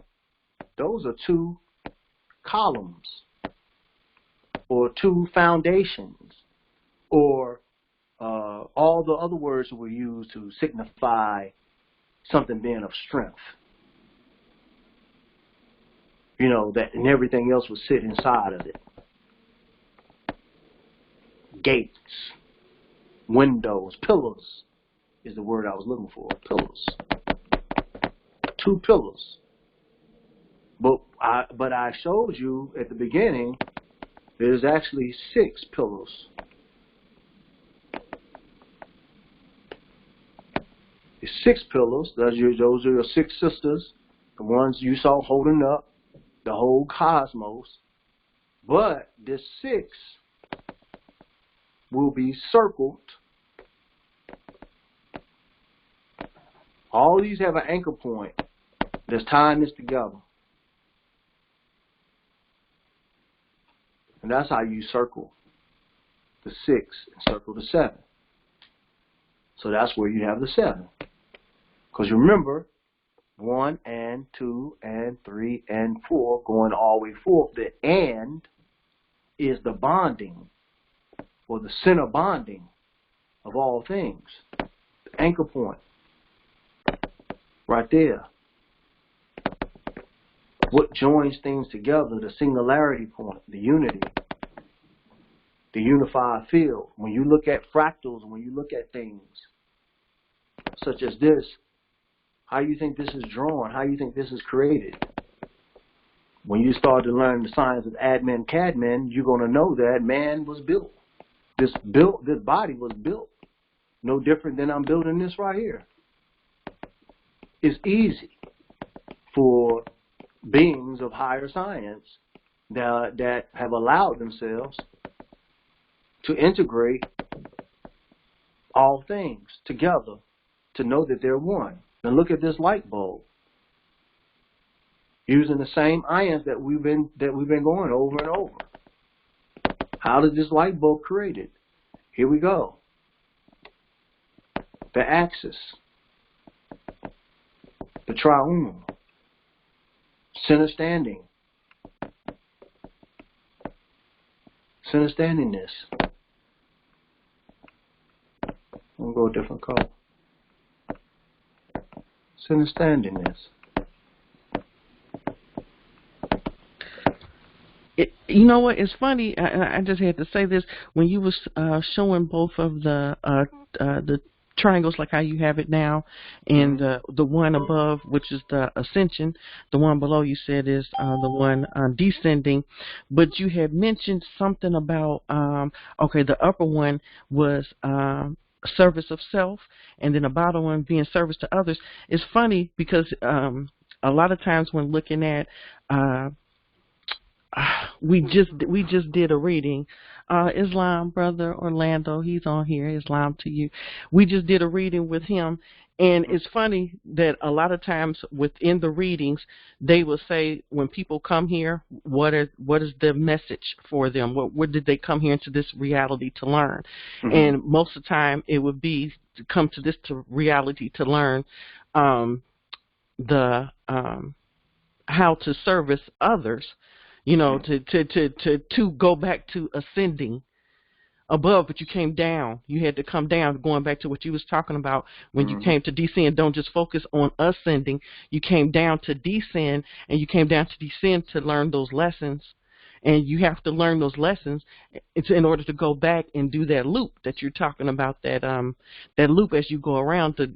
Those are two columns, or two foundations, or all the other words that were used to signify something being of strength. You know, that and everything else would sit inside of it. Gates, windows, pillars is the word I was looking for. Pillars. 2 pillars. But I showed you at the beginning there's actually 6 pillars. There's 6 pillars. Those are your 6 sisters, the ones you saw holding up the whole cosmos. But this 6 will be circled. All these have an anchor point that's tying this together. And that's how you circle the 6 and circle the 7. So that's where you have the 7. Because remember, 1 and 2 and 3 and 4 going all the way forth. The and is the bonding, or the center bonding of all things. The anchor point. Right there. What joins things together, the singularity point, the unity, the unified field. When you look at fractals, when you look at things such as this, how you think this is drawn, how you think this is created. When you start to learn the science of Admin Cadman, you're going to know that man was built. This body was built. No different than I'm building this right here. It's easy for beings of higher science that have allowed themselves to integrate all things together to know that they're one. And look at this light bulb, using the same ions that we've been going over and over. How did this light bulb created? Here we go. The axis, the triune, center standing, center standingness. We'll go a different color. Center standingness. You know what? It's funny. I just had to say this when you was showing both of the triangles, like how you have it now, and the one above, which is the ascension. The one below you said is the one descending. But you had mentioned something about okay, the upper one was service of self, and then the bottom one being service to others. It's funny because a lot of times when looking at we just did a reading. Islam, brother Orlando, he's on here. Islam to you. We just did a reading with him, and it's funny that a lot of times within the readings, they will say when people come here, what is the message for them? What did they come here into this reality to learn? Mm-hmm. And most of the time, it would be to come to this reality to learn how to service others. You know, to go back to ascending above, but you came down. You had to come down, going back to what you was talking about when you came to descend. Don't just focus on ascending. You came down to descend, and you came down to descend to learn those lessons. And you have to learn those lessons in order to go back and do that loop that you're talking about, that loop as you go around to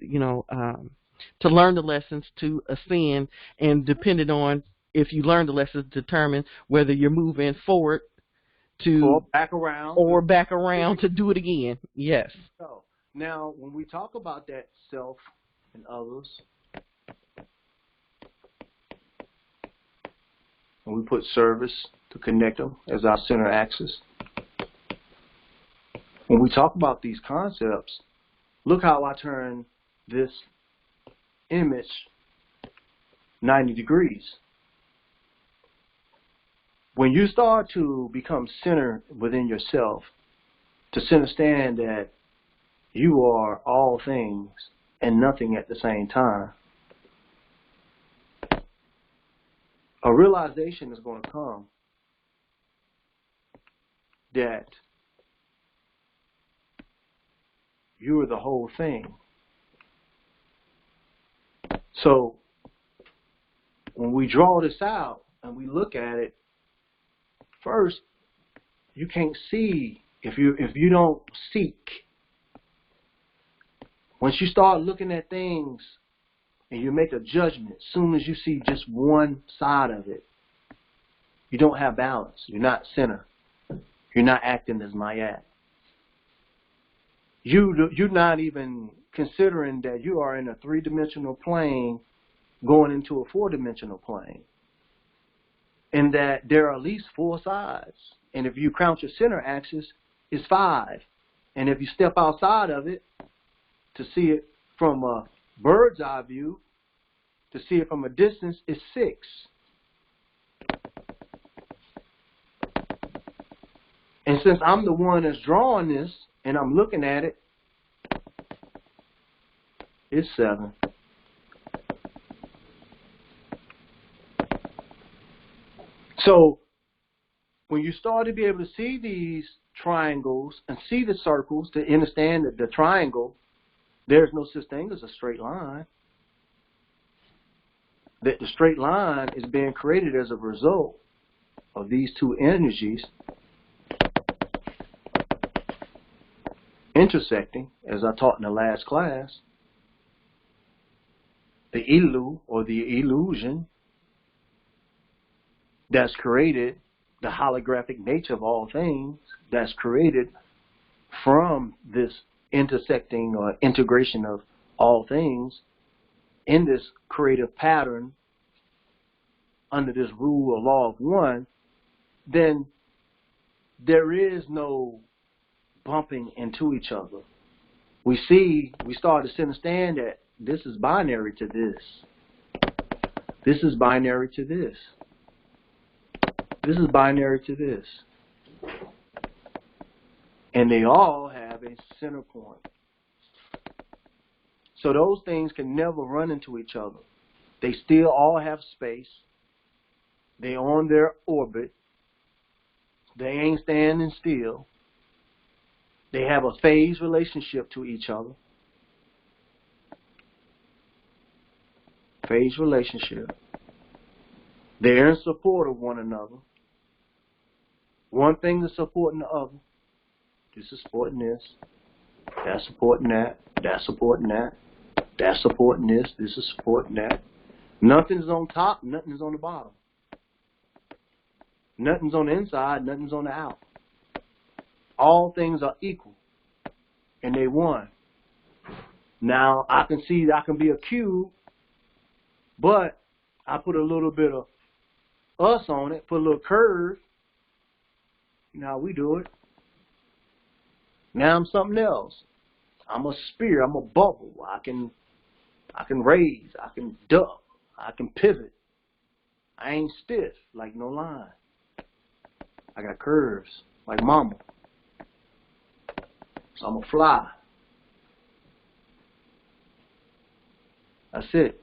learn the lessons, to ascend, and depending on if you learn the lessons, determine whether you're moving forward or back around to do it again. Yes. So now, when we talk about that self and others, and we put service to connect them as our center axis, when we talk about these concepts, look how I turn this image 90 degrees. When you start to become centered within yourself, to understand that you are all things and nothing at the same time, a realization is going to come that you are the whole thing. So when we draw this out and we look at it, first, you can't see if you don't seek. Once you start looking at things and you make a judgment, as soon as you see just one side of it, you don't have balance. You're not center. You're not acting as Mayat. You're not even considering that you are in a three-dimensional plane going into a four-dimensional plane. And that there are at least four sides. And if you count your center axis, it's 5. And if you step outside of it to see it from a bird's eye view, to see it from a distance, it's 6. And since I'm the one that's drawing this and I'm looking at it, it's 7. So when you start to be able to see these triangles and see the circles, to understand that the triangle, there's no such thing as a straight line. That the straight line is being created as a result of these two energies intersecting, as I taught in the last class. The ilu, or the illusion, that's created, the holographic nature of all things, that's created from this intersecting or integration of all things in this creative pattern under this rule or law of one, then there is no bumping into each other. We start to understand that this is binary to this. This is binary to this. This is binary to this. And they all have a center point. So those things can never run into each other. They still all have space. They're on their orbit. They ain't standing still. They have a phase relationship to each other. Phase relationship. They're in support of one another. One thing is supporting the other. This is supporting this. That's supporting that. That's supporting that. That's supporting this. This is supporting that. Nothing's on top. Nothing's on the bottom. Nothing's on the inside. Nothing's on the out. All things are equal. And they one. Now, I can see that I can be a cube, but I put a little bit of us on it, put a little curve. You know how we do it. Now I'm something else. I'm a spear. I'm a bubble. I can raise. I can duck. I can pivot. I ain't stiff like no line. I got curves like mama. So I'm a fly. That's it.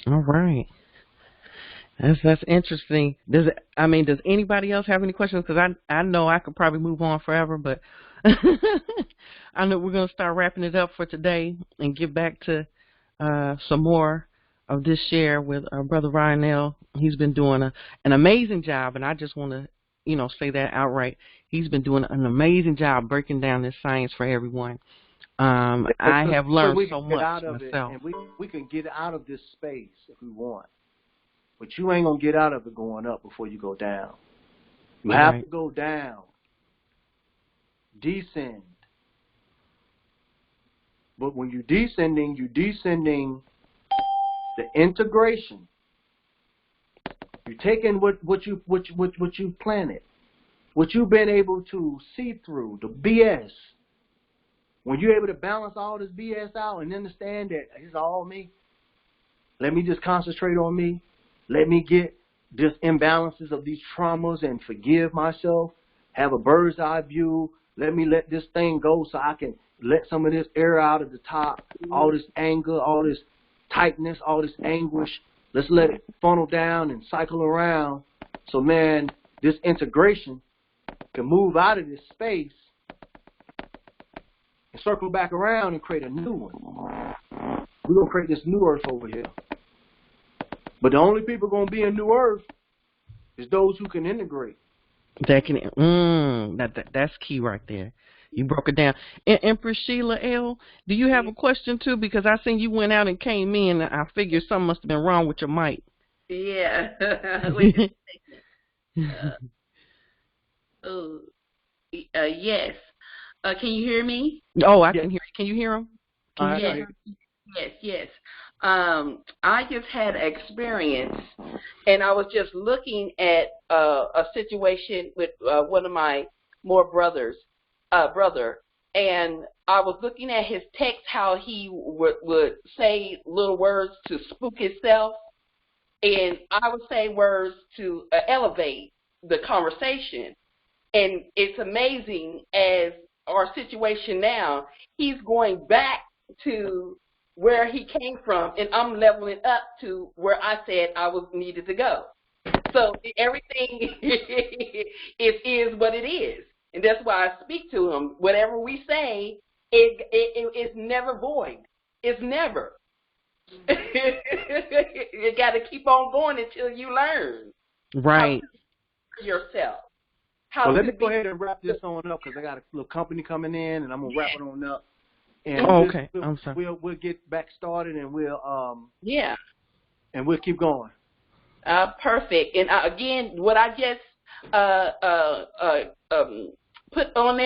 All right. That's interesting. Does anybody else have any questions? Because I know I could probably move on forever, but I know we're gonna start wrapping it up for today and get back to some more of this share with our brother Ra-N-Ell. He's been doing an amazing job, and I just want to say that outright. He's been doing an amazing job breaking down this science for everyone. I have learned so much myself. And we can get out of this space if we want. But you ain't going to get out of it going up before you go down. You have to go down. Descend. But when you're descending the integration. You're taking what you planted, what you've been able to see through, the BS. When you're able to balance all this BS out and understand that it's all me, let me just concentrate on me. Let me get this imbalances of these traumas and forgive myself. Have a bird's eye view. Let me let this thing go so I can let some of this air out of the top. All this anger, all this tightness, all this anguish. Let's let it funnel down and cycle around. So, man, this integration can move out of this space and circle back around and create a new one. We're going to create this new earth over here. But the only people going to be in new earth is those who can integrate. That's key right there. You broke it down. And Empress Sheila L., do you have a question too? Because I seen you went out and came in, and I figured something must have been wrong with your mic. Yeah. Yes. Can you hear me? Oh, I can hear you. Can you hear him? Yes. I just had experience, and I was just looking at a situation with one of my brother, and I was looking at his text, how he would say little words to spook himself, and I would say words to elevate the conversation. And it's amazing, as our situation now, he's going back to where he came from, and I'm leveling up to where I said I needed to go. So everything is what it is. And that's why I speak to him. Whatever we say, it's never void. It's never. You got to keep on going until you learn. Right. How to yourself. Let me go ahead and wrap this on up, because I got a little company coming in, and I'm going to wrap it on up. And okay. I'm sorry. We'll get back started, and we'll and we'll keep going. Perfect. And again, what I just put on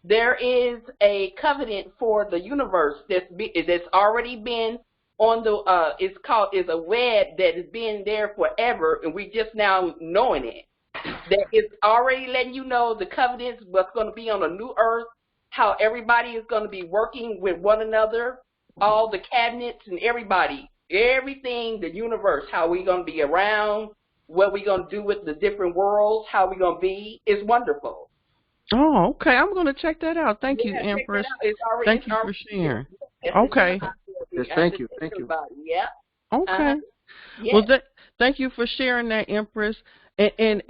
there is a covenant for the universe that's already been on the is a web that has been there forever, and we just now knowing it. That is already letting you know the covenants, what's going to be on a new earth, how everybody is going to be working with one another, all the cabinets and everybody, everything, the universe, how we're going to be around, what we're going to do with the different worlds, how we're going to be, is wonderful. Oh, okay. I'm going to check that out. Thank you, Empress. Thank you for sharing. Okay. Yes, thank you. Yeah. Okay. Well, thank you for sharing that, Empress. And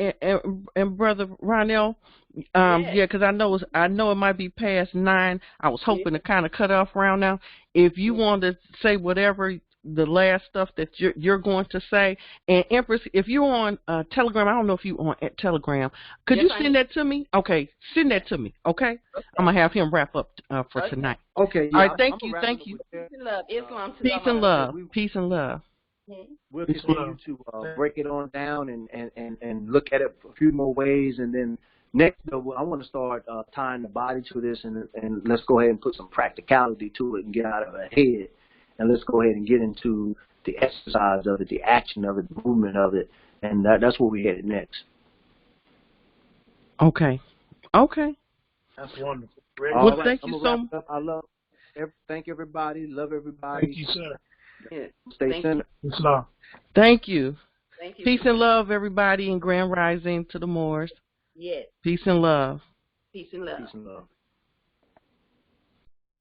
Brother Ra-N-Ell, because I know it might be past 9. I was hoping to kind of cut off around now. If you want to say whatever the last stuff that you're going to say, and Empress, if you're on Telegram, I don't know if you're on Telegram, could you send that to me? Okay, send that to me. Okay, I'm gonna have him wrap up for tonight. Okay. All right. Thank you. Peace and love. Islam. Peace and love. Peace and love. We'll continue to break it on down and look at it a few more ways, and then next I want to start tying the body to this, and let's go ahead and put some practicality to it and get out of our head, and let's go ahead and get into the exercise of it, the action of it, the movement of it, and that's where we headed next. Okay. Okay. That's wonderful. Well, thank you so much. Thank everybody. Love everybody. Thank you, sir. Yeah. Stay centered. Islam. Thank you. Thank you. Peace and love, everybody, and grand rising to the Moors. Yes. Peace and love. Peace and love. Peace and love.